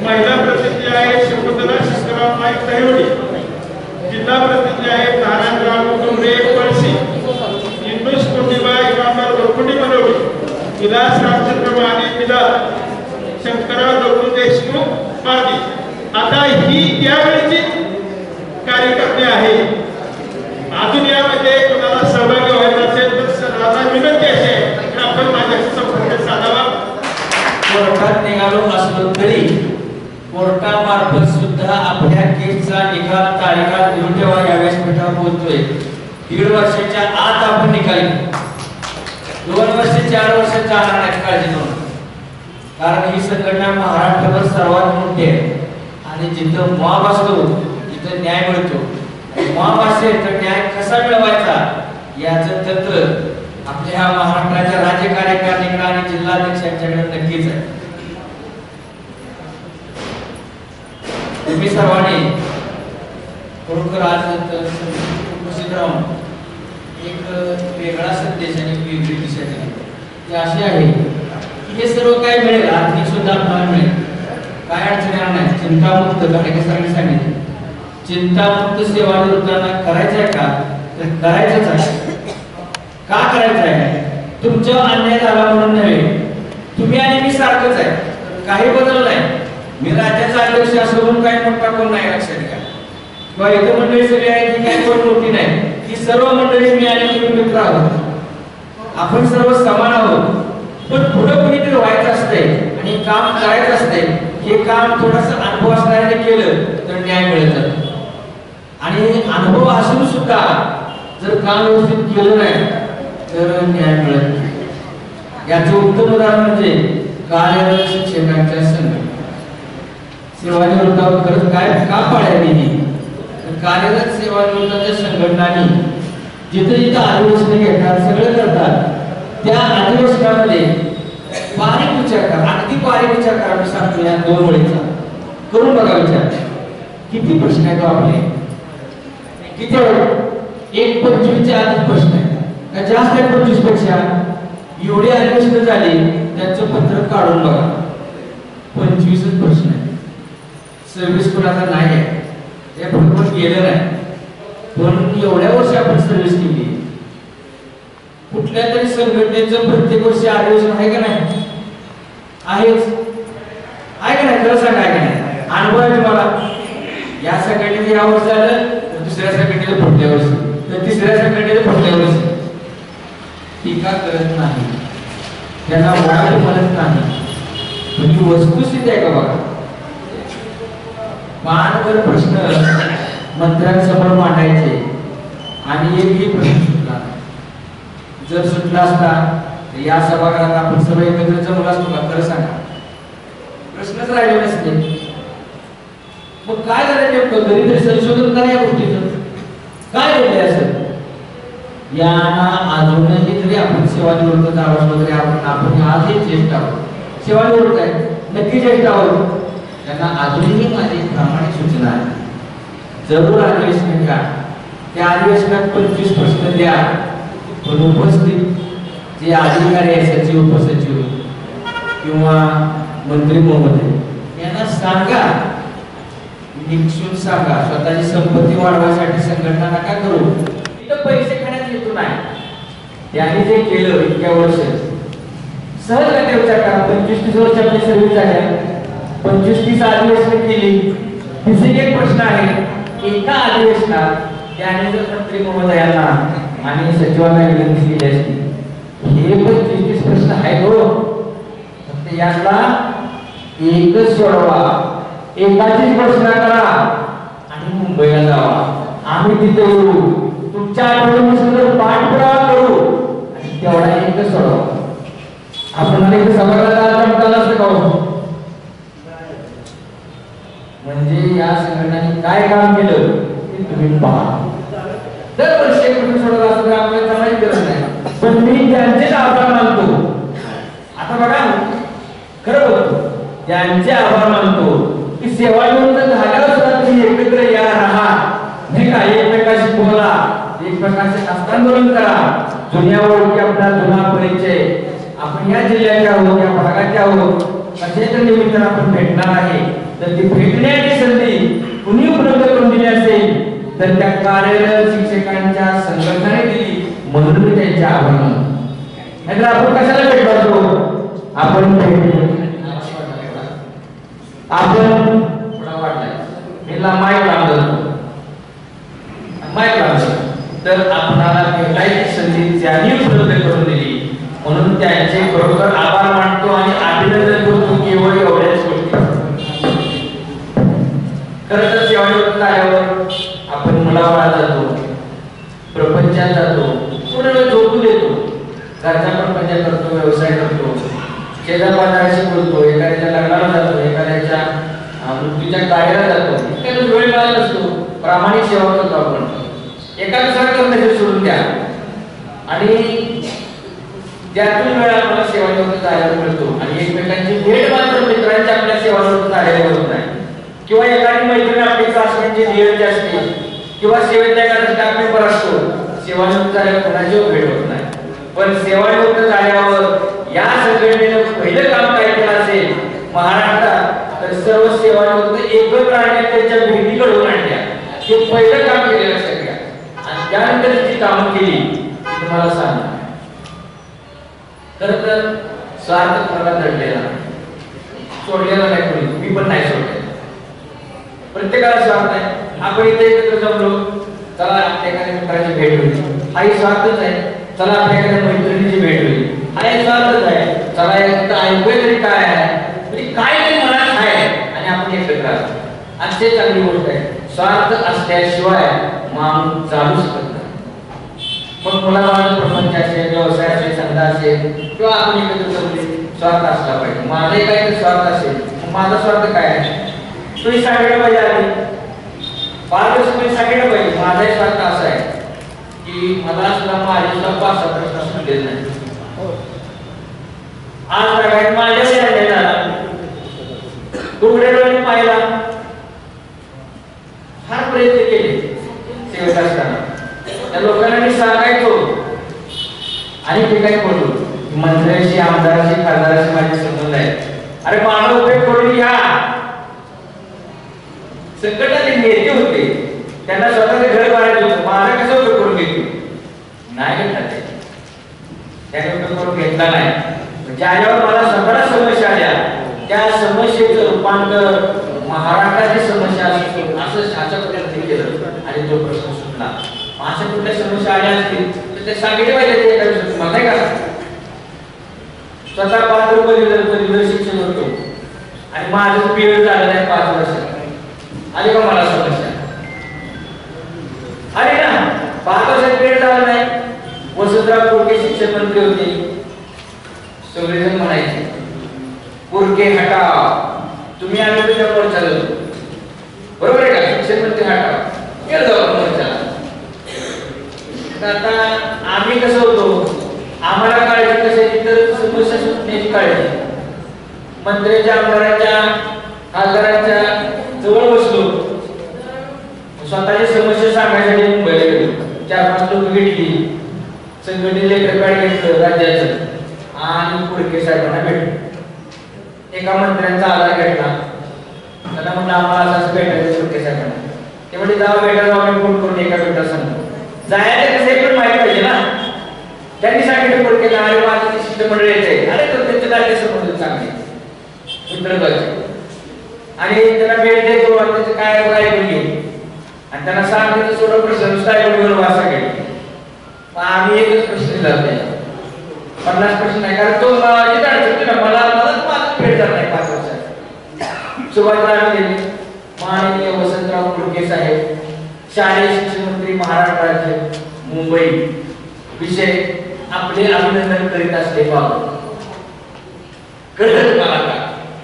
महिला प्रतिनिधी आहेत शकुंतला शंकरराव नाईक दहिवडी, जिल्हा प्रतिनिधी आहेत नारायणराव डोंगरे पळशी, इंदुस कुंडीबा इमामदार गोरकुंडी मनोडी, विलास रामचंद्र माने विलास, शंकरराव दगडू देशमुख पादी. आता ही त्यावेळीची कार्यकर्ते आहे. अजून यामध्ये कोणाला सहभागी व्हायचा असेल तर राजा विनंती असे की आपण माझ्याशी संपर्क साधावा. कोर्टात निघालो असलो तरी कोर्टामार्फत सुद्धा आपल्या केसचा निकाल तारीखा देऊन ठेवा या व्यासपीठावर बोलतोय. 1.5 वर्षाच्या आत आपण निकाल 2 वर्ष 4 वर्ष चालणार नाही, काळजी नव्हती. कारण ही संघटना महाराष्ट्रावर सर्वात मोठी आहे आणि जिथं मॉब असतो तिथं न्याय मिळतो. मॉब असेल तर न्याय कसा मिळवायचा याचं तंत्र आपल्या ह्या महाराष्ट्राच्या राज्य कार्यकारिणीकडे आणि जिल्हाध्यक्षांच्याकडे नक्कीच आहे. तुम्ही सर्वांनी खरोखर आज उपस्थित राहून एक वेगळा संदेश आणि वेगळी दिशा दिली. ती अशी आहे की हे सर्व काय मिळेल, आर्थिक सुद्धा आपल्याला मिळेल, काय अडचण नाही. चिंतामुक्त कार्यकर्त्यांनी सांगितलं चिंतामुक्त सेवानिवृत्तांना करायचं आहे का, तर करायचंच आहे. का करायचं आहे? तुमच्या अन्याय झाला म्हणून नव्हे, तुम्ही आणि मी सारखंच आहे, काही बदल नाही. मी राज्याचा अध्यक्ष असो म्हणून काही मोठा कोण नाही, लक्षात घ्या. किंवा इथं मंडळी सगळी आहे की काही कोण मोठी नाही, ही सर्व मंडळी मी आणि तुम्ही मित्र आहोत, आपण सर्व समान आहोत. पण पुढे कोणीतरी व्हायचं असतंय आणि काम करायचं असतंय. हे काम थोडंसं अनुभव असणाऱ्याने केलं तर न्याय मिळतं. आणि अनुभव असून सुद्धा जर काम व्यवस्थित केलं नाही तर न्याय मिळत नाही. याचं उत्तम उदाहरण म्हणजे कार्यरत शिक्षकांच्या संघटना. सेवानिवृत्तावर खरंच काय का पाळली? कार्यरत सेवानिवृत्तांच्या संघटनांनी जिथे जिथे अधिवेशन घेतात सगळं करतात. त्या अधिवेशनामध्ये बारीक विचार करा, अगदी बारीक विचार करा. मी सांगतो या 2 वेळेचा करून बघा विचार. किती प्रश्न आहेत आपले? किती 1.25च्या आधी प्रश्न आहे, जास्त आहे 25 पेक्षा. एवढी अधिवेशन झाली त्यांचं पत्र काढून बघा, 25च प्रश्न आहे. सर्व्हिस कोणाचा नाही आहे, ते फक्त गेलं नाही. पण एवढ्या वर्ष आपण सर्व्हिस केली, कुठल्या तरी संघटनेचं प्रत्येक वर्षी अधिवेशन आहे का नाही? आहेच आहे का नाही? खरं सांगा, आहे का नाही? अनुभव आहे तुम्हाला? या संघटनेचं या वर्षी झालं तर दुसऱ्या संघटनेचं पुढल्या वर्षी, तर तिसऱ्या संघटनेचं पुढल्या वर्षी. टीका करत नाही, त्यांना वाढ म्हणत नाही, पण ही वस्तुस्थिती आहे का बघा. मानवर प्रश्न मंत्र्यांसमोर मांडायचे आणि एकही प्रश्न सुटला नाही. जर सुटला असता तर या सभागृहात आपण सर्व एकत्र जमलो असतो का? खरं सांगा, प्रश्नच राहिले नसते. मग काय झालं नेमकं? कधीतरी संशोधन करा या गोष्टीचं, काय घडले असेल. यांना अजूनही जरी आपण सेवानिवृत्त झालो असलो तरी आपण आजही ज्येष्ठ आहोत, सेवानिवृत्त आहे, नक्की ज्येष्ठ आहोत. त्यांना अजूनही माझी प्रामाणिक सूचना आहे, जरूर अधिवेशन घ्या. त्या अधिवेशनात 25 प्रश्न द्या. पण उपस्थित जे अधिकारी आहे, सचिव उपसचिव किंवा मंत्री महोदय यांना सांगा, निक्षून सांगा, स्वतःची संपत्ती वाढवण्यासाठी संघटना नका करू. इथं पैसे खाण्यात हेतू नाही. त्यांनी जे केलं इतक्या वर्ष सहज विचार करा. 25-30 वर्षाची सर्व्हिस आहे, 25-30 अधिवेशन केली. तिसरी एक प्रश्न आहे, एका अधिवेशनात त्याने जर मंत्री महोदयांना आणि सचिवांना विनंती केली असती, हे 25-30 प्रश्न आहेत हो, फक्त यातला एकच सोडवा, एकाचीच घोषणा करा आणि मुंबईला जावा. आम्ही तिथे येऊ, तुमच्या आठवणीनुसार पाठपुरावा करू आणि तेवढा एक सोडवा. आपण अनेक सभागृहाला जमतानाच का म्हणजे या संघटनाने काय काम केलं ते तुम्ही पहा. दरवर्षी एक रुपये सोडवला असं आपल्याला जमायची गरज नाही, पण मी त्यांचेच आभार मानतो. आता बघा खरं बघतो त्यांचे आभार मानतो की सेवा निवृत्त झाल्यावर सुद्धा तुम्ही एकत्र या राहा नाही का, एकमेकाशी बोला, एकमेकांचे हस्तांदोलन करा. जुन्या ओळखी आपला जुना परिचय, आपण या जिल्ह्याचे आहोत, या भागाचे आहोत, कशाच्या निमित्तानं आपण भेटणार आहे. तर ती भेटण्याची संधी कुणी उपलब्ध करून दिली असेल तर त्या कार्यरत शिक्षकांच्या संघटनेने दिली, म्हणून मी त्यांचे आभार मानतो. नाहीतर आपण कशाला भेटतो, आपण आपण थोडा वाटलाय हिला माईक लागलं तर आपणाला भेटायची संधी त्यांनी उपलब्ध करून दिली, म्हणून त्यांचे खरोखर आभार मानतो आणि अभिनंदन करतो. केवळ एवढ्याच गोष्टी. खरं तर सेवानिवृत्त झाल्यावर आपण मुलाबाळात जातो, प्रपंचात जातो, पूर्ण वेळ झोपू देतो, घरचा प्रपंच करतो, व्यवसाय करतो, शेजारपाजाराशी बोलतो, एखाद्याच्या लग्नाला जातो, एखाद्याच्या मृत्यूच्या कार्याला जातो. इतक्यातच वेळ मिळाला नसतो. प्रामाणिक सेवा करतो आपण. एकानुसार मेसेज सोडून द्या आणि त्यातून वेळ आपल्याला सेवानिवृत्त झाल्यावर मिळतो. आणि एकमेकांची भेट मात्र मित्रांची आपल्या सेवानिवृत्त झाल्यावर होत नाही. किंवा एखादी मैत्रीण आपली क्लासमेटची नियमची असते किंवा सेवेतल्या एखादा स्टाफ मेंबर असतो, सेवानिवृत्त झाल्यावर कोणाची भेट होत नाही. पण सेवानिवृत्त झाल्यावर या संघटनेनं पहिलं काम काय केलं असेल महाराष्ट्रात तर सर्व सेवानिवृत्त एकत्र आणण्यात त्यांच्या भेटी घडवून आणल्या. हे पहिलं काम केलेलं सगळ्या. आणि त्यानंतर जी कामं केली तुम्हाला सांगा. खरं तर स्वार्थ कोणाला दडलेला सोडलेला नाही, कोणी मी पण नाही सोडले. प्रत्येकाला स्वार्थ आहे. आपण इथे एकत्र जमलो, चला एखाद्या मित्राची भेट होईल, हाही स्वार्थच आहे. चला आपल्या एखाद्या मैत्रिणीची भेट होईल, हाही स्वार्थच आहे. चला ऐकूया तरी काय आहे, म्हणजे काय तरी मनात आहे आणि आपण एकत्र आलो. आणि ते चांगली गोष्ट आहे. स्वार्थ असल्याशिवाय माणूस चालू शकत नाही. मग मुलाबाळाचा प्रपंच असेल, व्यवसाय असेल, धंदा असेल किंवा आपण एकत्र जमले, स्वार्थ असला पाहिजे. माझाही काही स्वार्थ असेल, माझा स्वार्थ काय आहे तुम्ही सांगितलं पाहिजे. आधी 5 दिवस तुम्ही सांगितलं पाहिजे. माझाही स्वार्थ असा आहे की मला सुद्धा माझ्या 5-7 प्रश्न सुटले नाही. आज सगळ्यात माझ्या तुकड्याने पाहिला फार प्रयत्न केले सेवेत असताना. त्या लोकांना मी सांगायचो आणि ते काय बोलू, मंत्र्याशी, आमदाराशी, खासदाराशी माझे संबंध आहे. अरे माझा उपयोग करून घ्या. संकटाचे नेते होते, त्यांना स्वतःचं घर बांधायचं होतं. माझा कसा उपयोग करून घेतली नाही घेतला. त्याने उपयोग करून घेतला नाही. ज्याच्यावर मला स्वतःला समस्या आल्या त्या समस्येचं रूपांतर महाराष्ट्राची समस्या असं शासकाने केलं आणि तो प्रश्न सुटला. अशा कुठल्या समस्या आल्या असतील तर ते सांगितले पाहिजे. मला नाही का स्वतः 5 रुपये शिक्षण होतो आणि माझं पीएड झालं नाही 5 वर्ष. आली का मला समस्या आली ना. 5 वर्षात पीएड झालं नाही. वसंतराव कोळके शिक्षण मंत्री होते. सगळेजण म्हणायचे पुरके हटाव, तुम्ही आम्ही तुझ्या मोर्चाला जातो, बरोबर आहे का. शिक्षण मंत्री हटाव केलं जाऊ मोर्चाला. आता आम्ही कसं होतो, आम्हाला काळजी कशाची तर समस्या सुटण्याची काळजी. मंत्र्यांच्या, आमदारांच्या, खासदारांच्या जवळ बसलो, स्वतःची समस्या सांगायसाठी मुंबईला गेलो. 4-5 लोक भेटली, संघटनेचे लेटर पॅड घेतलं राज्याचं आणि पुरके साहेबांना भेटलो. एका मंत्र्यांचा आधार घेतला, त्यांना म्हणलं आम्हाला असं भेटायचं पुरके साहेबांना. ते म्हणजे जाऊ भेटा, जाऊ मी फोन करून एका भेटा सांगतो. जायचं कसं पण माहिती पाहिजे ना. त्यांनी सांगितलं पुरकेला, अरे माझं शिष्टमंडळ यायचंय. अरे तर त्यांचे नाते संबंध चांगले मित्रत्वाचे आणि त्यांना भेट देतो आणि त्याचं काय ऐकून घेऊ आणि त्यांना सांगितलं सोडा प्रश्न नुसता ऐकून वाचा घ्या. आम्ही एकच प्रश्न दिला नाही, 50 प्रश्न नाही. कारण तो मला भेट जात नाही 5 वर्षात. सुरुवातीला माननीय वसंतराव कुडके साहेब, शालेय शिक्षण मंत्री महाराष्ट्र राज्य मुंबई विषय आपले अभिनंदन करीत असले बाबा कळत मला का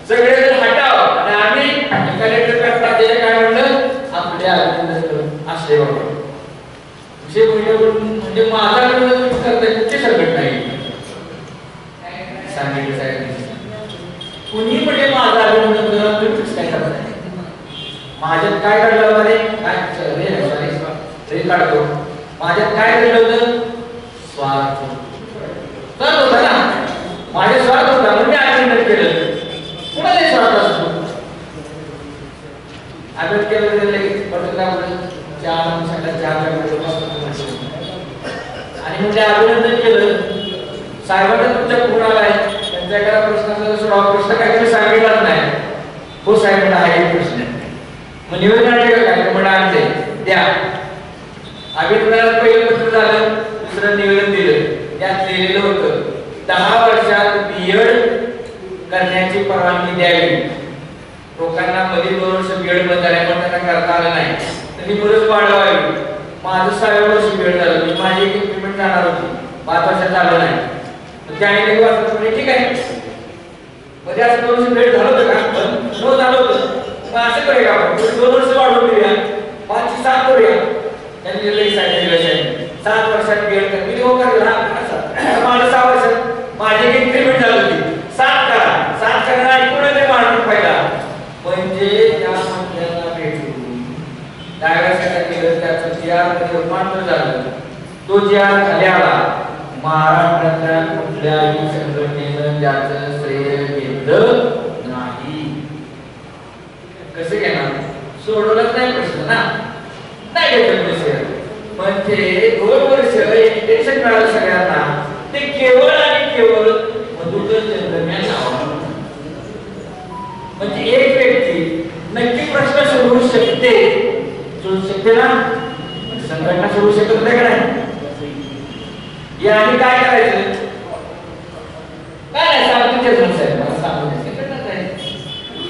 सगळेजण हटाव आणि आम्ही कलेक्टर करता ते काय म्हणलं आपले अभिनंदन करून असले बाबा विषय म्हणजे माझा अभिनंदन करता कुठे संकट नाही सांगितलं साहेब कुणी म्हणजे माझा अभिनंदन करा तुम्हीच काय करताय माझ्यात काय घडलं होतं रे काय रे काढतो माझ्यात काय घडलं होतं स्वार्थ होता ना माझ्या स्वार्थ होता म्हणजे अभिनंदन केलं कुणाला स्वार्थ असतो अभिनंदन केलं लगेच पटकन चार आणि म्हणजे अभिनंदन केलं साहेबांना तुमच्या फोन आलाय त्यांच्या एखादा प्रश्नाचा सोडा प्रश्न काहीतरी सांगितलाच नाही हो साहेब हा एक प्रश्न मग निवेदन आले का काय म्हणा आणते द्या अभिनंदनाला पहिलं पत्र झालं दुसरं निवेदन दिलं त्यात लिहिलेलं होतं 10 वर्षात बीएड करण्याची परवानगी द्यावी लोकांना मध्ये 2 वर्ष बीएड बंद झाल्या पण त्यांना करता आलं नाही तर ही मुदत वाढवावी माझं 6व्या वर्षी बीएड झालं मी माझी एक पेमेंट जाणार होती 5 वर्षात झालं नाही त्याने काही वाटलं ठीक आहे म्हणजे असं 2 वर्ष बीएड झालं होतं का न झालं होतं मग असं करूया आपण 2 वर्ष वाढवून देऊया 5 ची 7 करूया त्यांनी निर्णय सांगितले 7 वर्षात बीएड कर मी हो करेल माझं 6 वर्षात माझी एक पेमेंट झाली होती 7 करा 7 करणार ऐकून ते मारून फायदा म्हणजे त्या मंत्र्याला भेटून डायव्हर्सिटी केलं त्याचं जीआर रूपांतर झालं तो जीआर खाली आला महाराष्ट्रातल्या कुठल्याही संघटनेनं त्याचं श्रेय घेतलं नाही कसे घेणार सोडवलंच नाही प्रश्न ना नाही घेतलं प्रश्न म्हणजे 2 वर्ष इंटेन्शन मिळालं सगळ्यांना ते केवळ आणि केवळ मधुकर चंद्रम्या नावानं म्हणजे एक व्यक्ती नक्की प्रश्न सोडवू शकते ना संघटना सोडवू शकत नाही का नाही याने काय करायचं काय नाही सांगतो साहेब मला सांगू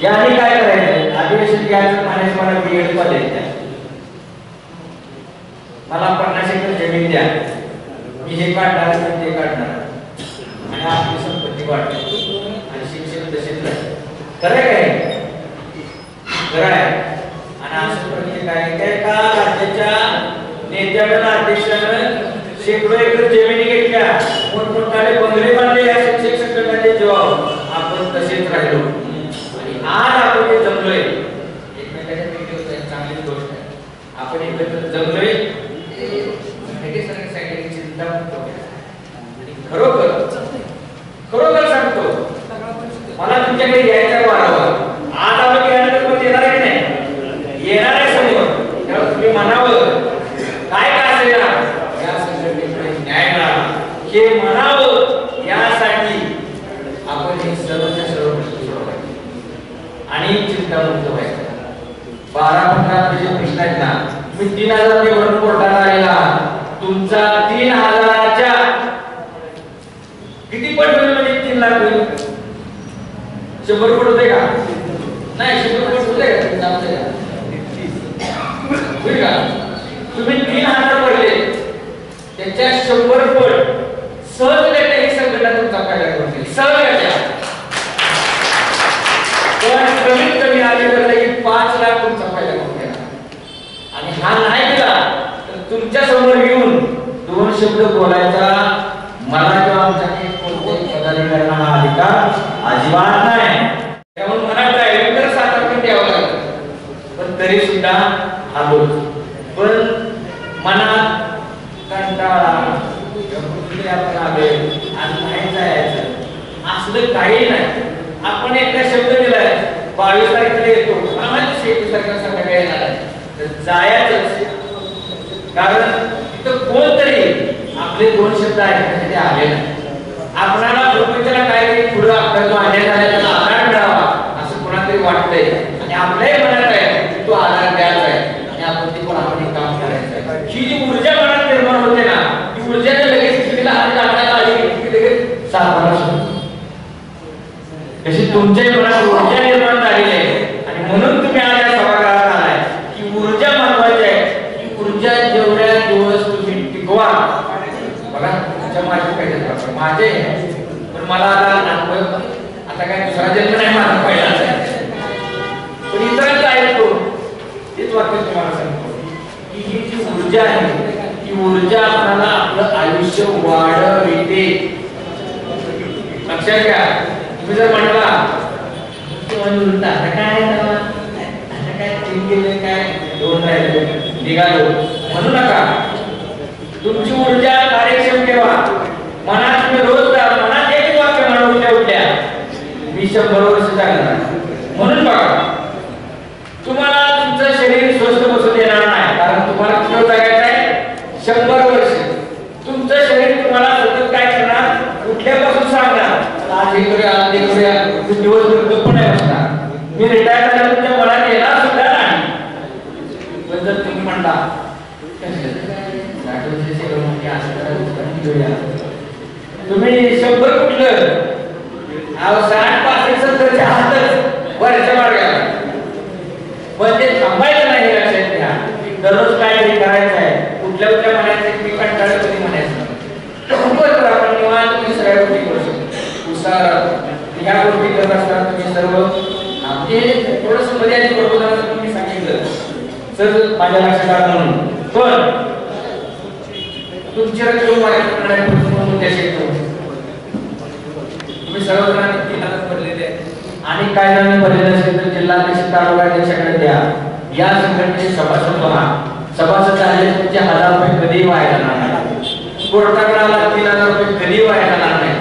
याने काय करायचं अधिवेशन घ्यायचं म्हणायचं मला बीएड मध्ये द्या मला 50 एकर जमीन द्या मी हे काढणार ते काढणार आणि आपली संपत्ती वाढते आणि शिक्षण तसेच राहील खरं काय खरं आहे आणि असं प्रत्येक काय का राज्याच्या नेत्यानं अध्यक्षानं शेकडो एकर जमिनी घेतल्या मोठमोठाले बंगले बांधले या शिक्षक संघटनेचे जबाब आपण तसेच राहिलो आणि आज आपण हे जमलोय एकमेकांच्या भेटी चांगली गोष्ट आहे आपण एकत्र जमलोय चिंता खरोखर सांगतो मला तुमच्याकडे यायचा वारंवार आज आलो की येणार आहे नाही येणार आहे समोर तेव्हा तुम्ही म्हणावं काय का असेल या संघटनेकडे न्याय मिळावा हे म्हणावं यासाठी आपण हे सर्वच्या सर्व प्रश्न सोडवायचे आणि चिंतामुक्त व्हायचं 12-15 जे प्रश्न आहेत ना मी 3000 निवडून कोर्टाला आलेला तुमचा 3000च्या किती पट होईल म्हणजे 3 लाख होईल 100 पट होते का नाही 100 पट होते का होईल का तुम्ही 3000 पडले त्याच्या 100 पट सहजरित्या ही संघटना तुमचा फायदा करून घेईल सहजरित्या पण कमीत कमी आले तर 5 लाख तुमचा फायदा करून घेणार आणि हा नाही दिला तर तुमच्या समोर येऊन 2 शब्द बोलायचा मला किंवा आमच्या कोणत्याही पदाधिकाऱ्यांना हा अधिकार अजिबात नाही त्यामुळे मला ड्रायव्हिंग सात आपण द्यावं लागतं पण तरी सुद्धा आलो पण मनात कंटाळा आपण आले आणि नाही जायचं असलं काही नाही आपण एकदा शब्द दिलाय 22 तारखेला येतो मला माहिती 21 तारखेला संध्याकाळी येणार आहे तर जायचं कारण तिथं कोणतरी आपले 2 शब्द ऐकण्यासाठी आले नाही आपणाला प्रपंचाला काहीतरी पुढे आपला जो अन्याय झाला त्याला आधार मिळावा असं कोणातरी वाटतंय आणि आपल्याही मनात आहे की तो आधार द्यायचा आहे आणि आपण ते पण आपण काम करायचं आहे ही जी ऊर्जा मनात निर्माण होते ना ती ऊर्जा लगेच तिला हात लागण्याला आली की लगेच सापडा कशी तुमच्याही मनात ऊर्जा निर्माण झालेली आहे आणि माझे पण मला आता काय दुसरा जन्म नाही माझा पहिलाच आहे. पण इतरांचं ऐकतो तेच वाक्य तुम्हाला सांगतो की ही जी ऊर्जा आहे ती ऊर्जा आपल्याला आपलं आयुष्य वाढविते. लक्षात घ्या. तुम्ही जर म्हटला आता काय 3 गेले काय 2 राहिले निघालो म्हणू नका. तुमची ऊर्जा कार्यक्षम ठेवा. मनात तुम्ही रोज मनात एक वाक्य म्हणून उठल्या मी 100 वर्ष जगणार म्हणून बघा. तुम्हाला तुमचं शरीर स्वस्थ बसू देणार नाही कारण तुम्हाला किती जगायचं आहे 100 वर्ष. तुमचं शरीर तुम्हाला सतत काय करणार उठल्यापासून सांगणार आज हे करूया आज ते करूया. दिवसभर गप्प नाही बसणार. मी रिटायर झाल्यावर तुमच्या मनात येणार सुद्धा नाही. पण जर तुम्ही म्हणता तुम्ही 100 कुठलं 60-65 आहातच वरच्या मार्गाला. पण ते थांबायचं नाही लक्षात घ्या. दररोज काहीतरी करायचं आहे. कुठल्या म्हणायचं मी कंटाळलो कधी म्हणायचं आपण निवांत तुम्ही सगळ्या गोष्टी करू शकतो. ह्या गोष्टी करत असताना तुम्ही सर्व थोडंसं मध्ये आधी बरोबर तुम्ही सांगितलं सर माझ्या लक्षात आलं म्हणून. पण तुमच्या तुम्ही सर्वजणांनी 3 हात भरलेले आणि काय जणांनी भरलेले असेल तर जिल्हाध्यक्ष तालुका अध्यक्षाकडे द्या. या संघटनेचे सभासद व्हा. सभासद झाले तुमचे 1000 रुपये कधी वाया जाणार नाही. कोर्टाकडे 3000 रुपये कधी वाया जाणार नाही.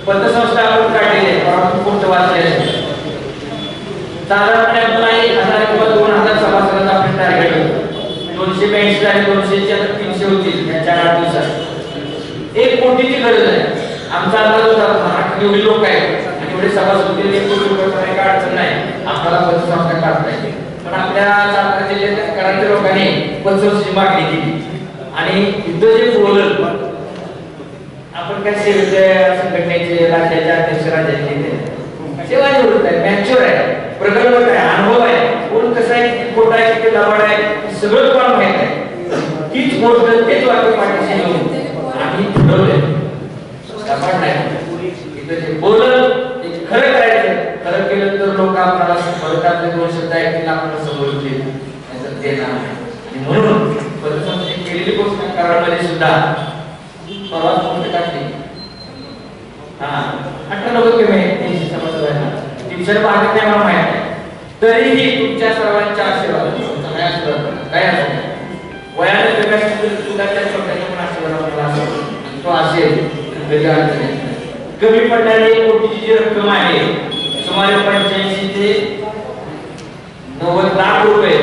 पतसंस्था आपण काढलेले परंतु कोर्ट वाचले असेल साधारणपणे आपल्याला 1000 किंवा 2000 सभासदांचा आपण टार्गेट होतो. 282 आणि 200 आता 300 होतील या 4-8 दिवसात. 1 कोटीची गरज आहे. आमचा अंदाज होता महाराष्ट्रात एवढे लोक आहेत आणि एवढे सभासद होतील 1 कोटी रुपये काय अडचण नाही आपल्याला पतसंस्था काढता येते. पण आपल्या सातारा जिल्ह्यात कराडच्या लोकांनी पतसंस्थेची मागणी केली आणि इथं जे बोललं आपण काय सेवेच्या संघटनेचे राज्याचे अध्यक्ष राज्याचे सेवा निवडत आहे मॅच्युअर आहे प्रगल्भ आहे अनुभव आहे. कोण कसं आहे किती खोटा आहे किती लबाड आहे सगळं तुम्हाला माहित आहे. तीच गोष्ट तेच वाक्य पाठीशी घेऊन आम्ही ठरवलंय लबाड नाही. इथं जे बोललं ते खरं करायचं. खरं केलं तर लोक आपल्याला परत आपले 2 शब्द ऐकतील आपल्याला समोर येतील नाहीतर देणार नाही. म्हणून पतसंस्थेने केलेली गोष्ट कराडमध्ये सुद्धा परवाच मोठी टाकली 18 300 सभासद आहेत. 300 बाहेर नाही मला माहित आहे. तरीही तुमच्या सर्वांच्या आशीर्वाद काय असेल वयाने कमी असतील सुद्धा त्या छोट्याच्या पण आशीर्वाद तो असेल कधी अडचण येत नाही. कमी पडणारी कोटीची जी रक्कम आहे सुमारे 85 ते 90 लाख रुपये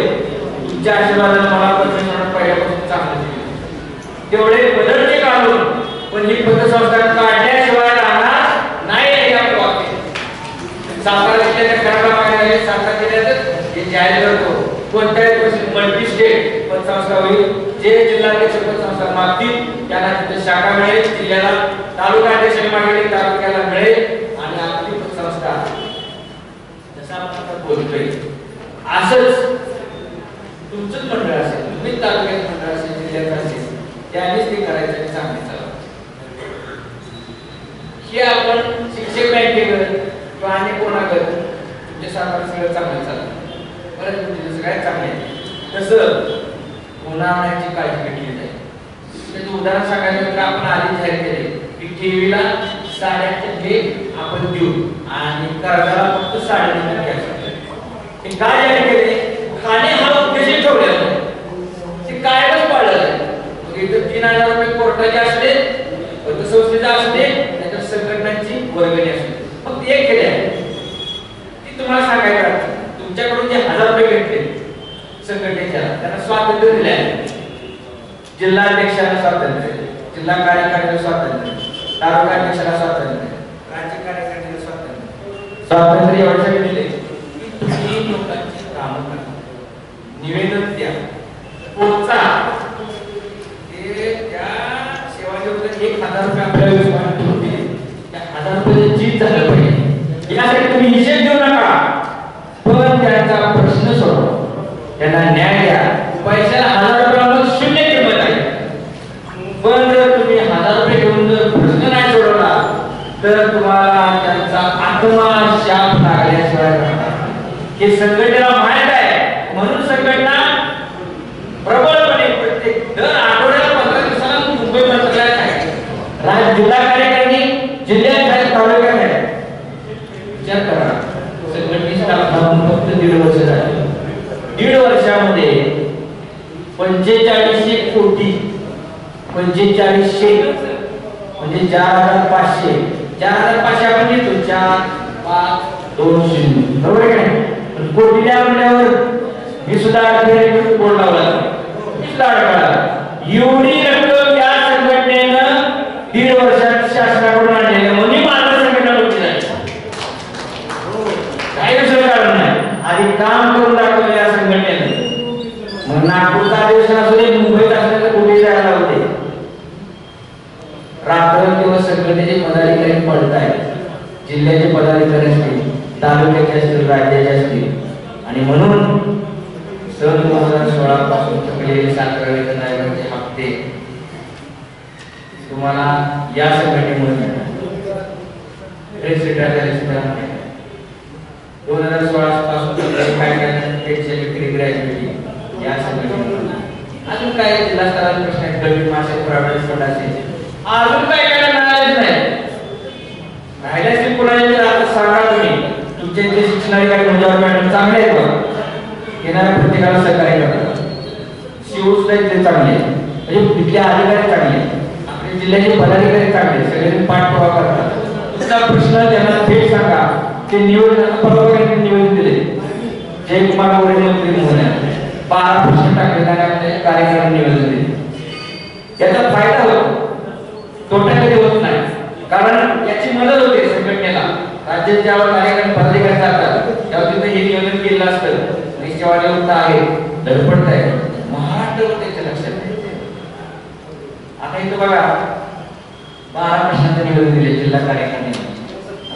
तुमच्या आशीर्वादाने मला पहिल्यापासून चांगलं दिलं. तेवढे बदलते काढून पण ही पतसंस्था काढल्याशिवाय राहणार नाही हे आपलं वाक्य. सातारा जिल्ह्याच्या कराडला मागणी सातारा जिल्ह्यात हे जाहीर करतो कोणत्याही मल्टी स्टेट पतसंस्था होईल. जे जिल्हाध्यक्ष पतसंस्था मागतील त्यांना तिथे शाखा मिळेल. जिल्ह्याला तालुका अध्यक्षाने मागेल तालुक्याला मिळेल आणि आपली पतसंस्था जसं आपण आता बोलतोय असंच तुमचंच मंडळ असेल तुम्ही तालुक्यात मंडळ असेल जिल्ह्यात असेल त्यानेच ते करायचं आणि चांगले चालवं. हे आपण शिक्षक बँकेकडे किंवा आणि कोणाकडे तुमच्या सातारा सगळं चांगलं चालतं बरं तुमचे सगळ्यात चांगले तसं होण्याची काळजी घेतली जाईल. त्याचं उदाहरण सांगायचं तर आपण आधी जाहीर केले की टीव्हीला 8.5% आपण देऊ आणि कर्जाला फक्त 3.5% हे काय जाहीर केले खाणे हा उद्देश ठेवलेला ते कायमच पाळलं जाईल. इथं 3000 रुपये कोर्टाचे असले पतसंस्थेचे असले नाहीतर संघटनांची वर्गणी असते फक्त एक केले आहे ती तुम्हाला सांगायचं. तुमच्याकडून जे 1000 रुपये घेतले संघटनेच्या त्यांना स्वातंत्र्य दिले आहे. जिल्हाध्यक्षांना स्वातंत्र्य जिल्हा कार्यकारिणीला स्वातंत्र्य तालुका अध्यक्षाला स्वातंत्र्य राज्य कार्यकारिणीला स्वातंत्र्य एवढ्यासाठी दिले की तुम्ही लोकांची कामं करा निवेदन द्या पोचा त्या सेवानिवृत्त 1000 रुपये आपल्याला विश्वास ठेवून दिले त्या 1000 रुपये जीत झालं पाहिजे यासाठी तुम्ही हिशेब देऊ नका पण त्यांचा प्रश्न सोडवा त्यांना न्याय द्या. पैशाला 1000 रुपये शून्य किंमत आहे पण जर तुम्ही 1000 रुपये घेऊन जर प्रश्न नाही सोडवला हे संघटनेला माहित आहे, म्हणून संघटना प्रबळपणे प्रत्येक दर आठवड्याला 15 दिवसाला मुंबई मंत्रालयात आहे. राज्य जिल्हा कार्यकारिणी जिल्ह्यात आहे, तालुक्यात आहे. विचार करा, संघटनेची स्थापना फक्त 1.5 वर्ष झाली. 1.5 वर्षामध्ये 4500 कोटी 4500 म्हणजे 4500 आपण घेतो 4520 बरोबर आहे का? पण कोटीला म्हणल्यावर मी सुद्धा बोर्ड लावला, मी सुद्धा अडकला. एवढी रक्कम या संघटनेनं 1.5 वर्षात शासनाकडून आणलेलं म्हणून माझं संघटना होती नाही. काही दुसरं कारण नाही, आधी काम करून दाखवलं या संघटनेनं. मग नागपूरचा अधिवेशन असू दे, मुंबईत असू दे, कुठे जायला होते. रात्रंदिवस संघटनेचे पदाधिकारी पडतायत, जिल्ह्याचे पदाधिकारी असतील, तालुक्याचे असतील, राज्याचे असतील. आणि म्हणून सन 2016 पासून थकलेले 7 वेतन आयोगाचे हप्ते तुम्हाला या संघटनेमुळे मिळणार. 2016 पासून ग्रॅज्युएटी या संघटनेमुळे. अजून काय जिल्हा स्तरावर प्रश्न आहेत, गरीब मासे प्रायव्हेट फंडाचे अजून काय काय मिळालेच नाही. राहिल्याचे पुरावे तर आता सांगा तुम्ही, तुमचे जे शिक्षणाधिकारी म्हणजे मॅडम चांगले आहेत बघा, येणाऱ्या प्रत्येकाला सहकार्य करतात. शिवसुद्धा ते चांगले, म्हणजे तिथले अधिकारी चांगले, आपले जिल्ह्याचे पदाधिकारी चांगले, सगळे पाठपुरावा करतात. तुमचा प्रश्न त्यांना थेट सांगा. ते निवडणुकीला परवा निवडून दिले जयकुमार गोरे मंत्री म्हणून 12 प्रश्न टाकले आणि आपले कार्यक्रम निवडून दिले. याचा फायदा होतो, तोटा कधी होत नाही. कारण याची मदत होते संघटनेला. राज्यात ज्यावर कार्यक्रम पदाधिकारी जातात तेव्हा तिथे हे नियोजन केलं असतं, निश्चयवाडी होत आहे, धडपडत आहे, महाराष्ट्र त्याच्या लक्षात आहे. आता इथं बघा 12 प्रश्नांचं निवेदन दिले जिल्हा कार्यक्रमाने.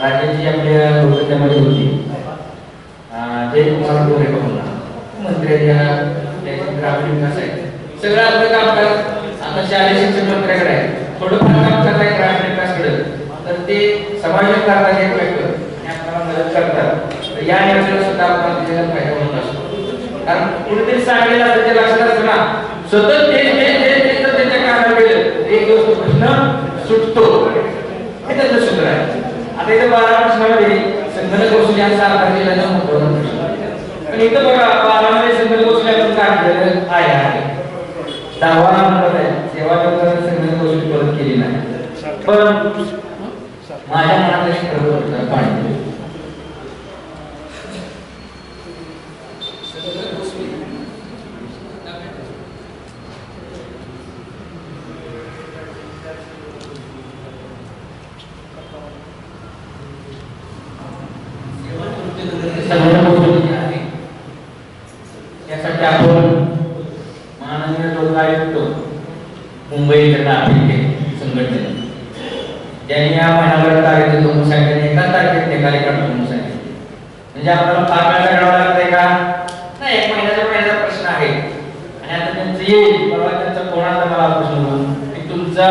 राज्याची आपल्या लोकसभेमध्ये होती जयकुमार गोरे मंत्री ग्रामीण विकास आहे, सगळं आपलं काम करत. आता शालेय शिक्षण मंत्र्याकडे आहे, थोडंफार काम करताय ग्रामीण विकासकडे, तर ते समायोजन करतात एकमेक आणि आपल्याला मदत करतात. तर या योजनेला सुद्धा आपल्याला दिलेला फायदा होत असतो. कारण कुठेतरी सांगलेलं असतं ते लक्षात असतं ना, सतत ते त्याच्या कामाला गेलं एक दिवस तो प्रश्न सुटतो. हे त्याचं सूत्र आहे. आता इथं 12 प्रश्नामध्ये संगणक वसुली यांचा आधार दिलेला महत्त्वाचा प्रश्न. पण इथं बघा 12 मध्ये संगणक वसुली आपण काढलेलं आहे. 10वा नंबर आहे, सेवा विभागाने संगणक वसुली परत केली नाही. पण माझ्या मनात एक प्रश्न होता, पाणी यासाठी आपण माननीय लोकायुक्त मुंबई संघटने ज्यांनी या महिन्याभर तारीख देऊन सांगितले, एका तारखेत निकाली काढून सांगितले. म्हणजे आपल्याला फार करावं लागतंय का नाही, 1 महिन्याचा प्रश्न आहे. आणि आता त्यांचं येईल परवा, त्यांचा कोणाचा मला प्रश्न होईल की तुमचा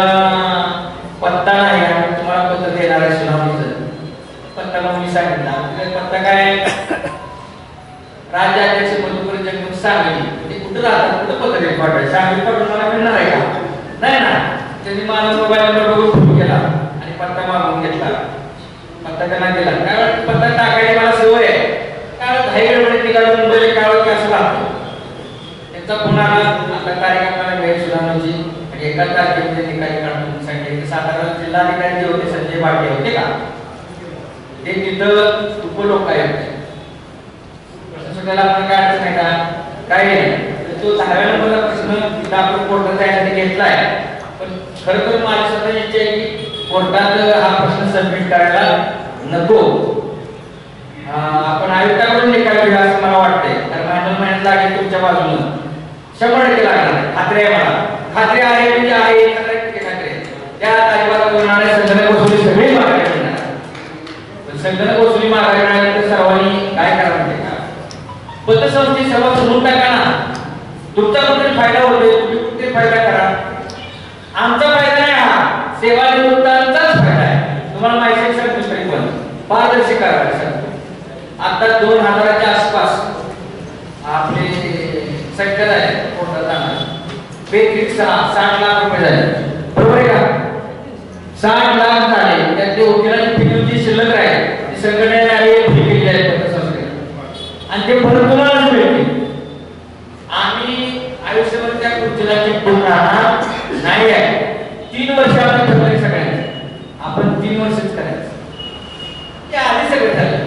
पत्ता नाही आणि तुम्हाला पत्र देणार आहे सुनावणीचं. पत्ता मग मी सांगितला, पत्ता काय, राज्याध्यक्ष मधुकर जगमुख सांगली. ते कुठं राहतात, कुठं पत्र देत पाठवायचं, सांगली पाठवून मला मिळणार आहे का? नाही ना. त्यांनी माझा मोबाईल नंबर बघून फोन केला आणि पत्ता मागून घेतला. पत्ता त्यांना दिला. काय पत्ता टाकायची मला सवय आहे, काय धाईगडमध्ये निघालो मुंबईला काय की असं लागतो. त्यांचा फोन आला, आपल्या कार्यक्रमाला वेळ सुनावणीची आणि 1 तारखेमध्ये निकाली काढून सांगितले. सातारा जिल्हाधिकारी जे होते संजय पाटील होते का, ते तिथं उपलोकायुक्त आपण काय अडचण आहे का, काय नाही. तो 10व्या नंबरचा प्रश्न तिथं आपण कोर्टात जायसाठी घेतलाय. पण खरं तर माझी स्वतः इच्छा आहे की कोर्टात हा प्रश्न सबमिट करायला नको, आपण आयुक्ताकडून निकाल घेऊया असं मला वाटतंय. कारण महिन्यात लागेल तुमच्या बाजूनं 100% लागणार. खात्री आहे मला, खात्री आहे म्हणजे आहे, 100% खात्री आहे. त्या तारीखाला बोलणारे संगणक वसुली सगळी मागायला मिळणार. पण संगणक वसुली मागायला मिळाल्यानंतर सर्वांनी काय करावं माहिती का, पतसंस्थेची सभा सोडून टाका ना. तुमचा कुठे फायदा होतोय, तुम्ही कुठे फायदा करा. आमचा फायदा नाही, हा सेवानिवृत्तांचाच फायदा आहे. तुम्हाला माहिती आहे सर, दुसरी पण पारदर्शी करायला सांगतो. आता आता 2000च्या आसपास आपले संख्या आहे कोर्टात जाणार 60 लाख रुपये झाले, बरोबर आहे का? 60 लाख झाले, त्यातले वकिलांची फी जी शिल्लक आहे ती संघटनेने आली फी केली आहे आणि ते परत तुम्हालाच मिळते. आम्ही आयुष्यामध्ये त्या खुर्चीला चिकटून राहणार नाही आहे. 3 वर्ष आपण ठरवले सगळ्यांनी, आपण 3 वर्षच करायचं. ते आधी सगळं झालं.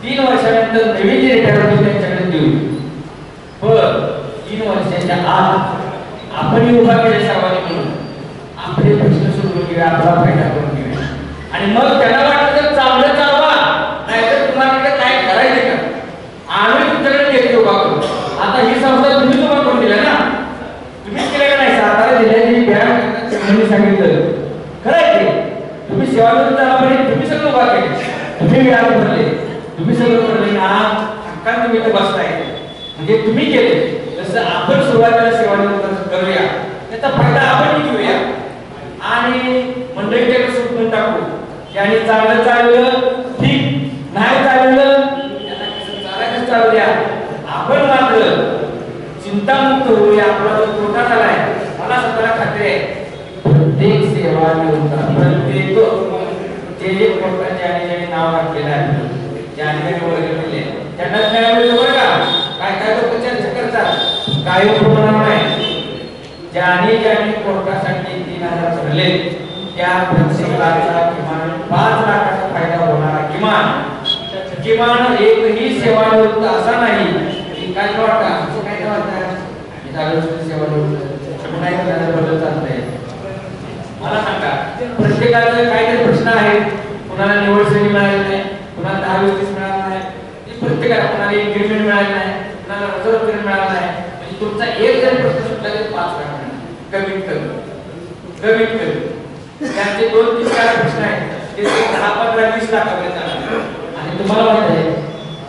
3 वर्षानंतर नवीन जे रिटायर होते त्यांच्याकडे देऊ. पण 3 वर्षाच्या आत आपण उभा केले सर्वांनी म्हणून आपले प्रश्न सोडून घेऊया, आपला फायदा करून घेऊया आणि मग त्यांना वाटतं तर चांगलं चालवा, नाहीतर तुम्हाला काय करायचं का आम्ही तुमच्याकडे घेतली उभा करू. आता ही संस्था तुम्ही उभा करून दिल्या ना, तुम्हीच केलं का नाही? सातारा जिल्ह्याची बँक सांगितलं खरं आहे ते. तुम्ही सेवानिवृत्त झाल्यामुळे तुम्ही सगळं उभा केले, तुम्ही व्याज भरले, तुम्ही सगळं भरले ना, हक्कान तुम्ही इथं बसताय म्हणजे तुम्ही केले. जसं आपण सुरुवातीला सेवानिवृत्त करूया त्याचा फायदा आपण घेऊया आणि मंडळीकडे सुटून टाकू. ज्याने चांगलं चाललं ठीक, नाही चाललं त्यांना कसं चालायचं चालू द्या. आपण मात्र चिंतामुक्त होऊया. आपला जो तोटा झालाय मला स्वतःला खात्री आहे प्रत्येक सेवानिवृत्त प्रत्येक जे कोर्टाचे आणि नाव घातलेलं आहे ज्याने वर्ग केले त्यांना न्याय मिळतो बरं का. काय लोक चर्चा करतात काही प्रमाण नाही. ज्याने कोर्टासाठी 3000 भरले त्या प्रत्येकाचा किमान 5 लाखाचा फायदा होणारा किमान एकही सेवानिवृत्त असा नाही की काय वाटतं काय वाटतं सेवानिवृत्त नाही बदल चालतंय. मला सांगा प्रत्येकाचे काहीतरी प्रश्न आहेत. कुणाला निवड श्रेणी मिळाली नाही, कुणाला 10-20 मिळाला नाही, प्रत्येकाला कुणाला इन्क्रिमेंट मिळाली नाही, कुणाला रिझर्व पेमेंट मिळाला नाही. म्हणजे तुमचा एक जरी प्रश्न सुटला तरी 5 लाख कमीत कमी. त्यांचे 2-3-4 प्रश्न आहेत ते 10-15-20 लाखापर्यंत जाणार. आणि तुम्हाला माहित आहे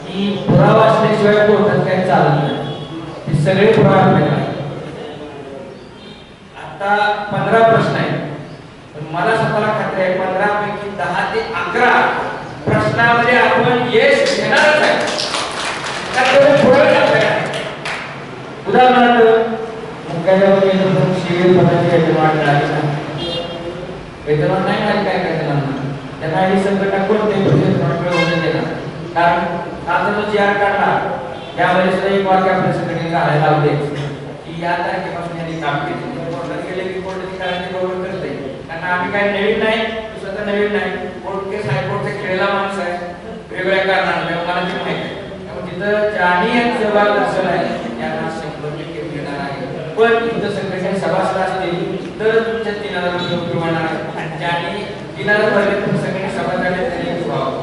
की पुरावा असल्याशिवाय कोर्टात काही चालत नाही. हे सगळे पुरावे मिळणार. आता 15 प्रश्न आहेत पण मला स्वतःला खात्री आहे 15 पैकी 10 ते 11 प्रश्नामध्ये आपण यश घेणारच आहे. उदाहरणार्थ वेतनवान नाही माहिती काय काय त्यांना ही संघटना कोणत्याही होऊन देणार. कारण आता जो GR काढला त्यामध्ये सुद्धा एक वाक्य आपल्या संघटनेने घालायला लावले की या तारखेपासून यांनी काम केले. कोर्टात गेले की कोर्टाची कारवाई बरोबर करते. कारण आम्ही काही नवीन नाही, स्वतः नवीन नाही. कोर्ट केस हायकोर्टचा खेळला माणूस आहे वेगवेगळ्या कारणांमुळे मला ते माहिती आहे. त्यामुळे तिथं ज्यानी सहभाग असेल आहे त्यांना 100% मिळणार आहे. पण इथं संघटना सभासद असतील तर तुमच्या 3000 रुपये मिळणार आहे. ज्याने 3000 भरले तर संघटना सभा झाले त्यांनी व्हावं.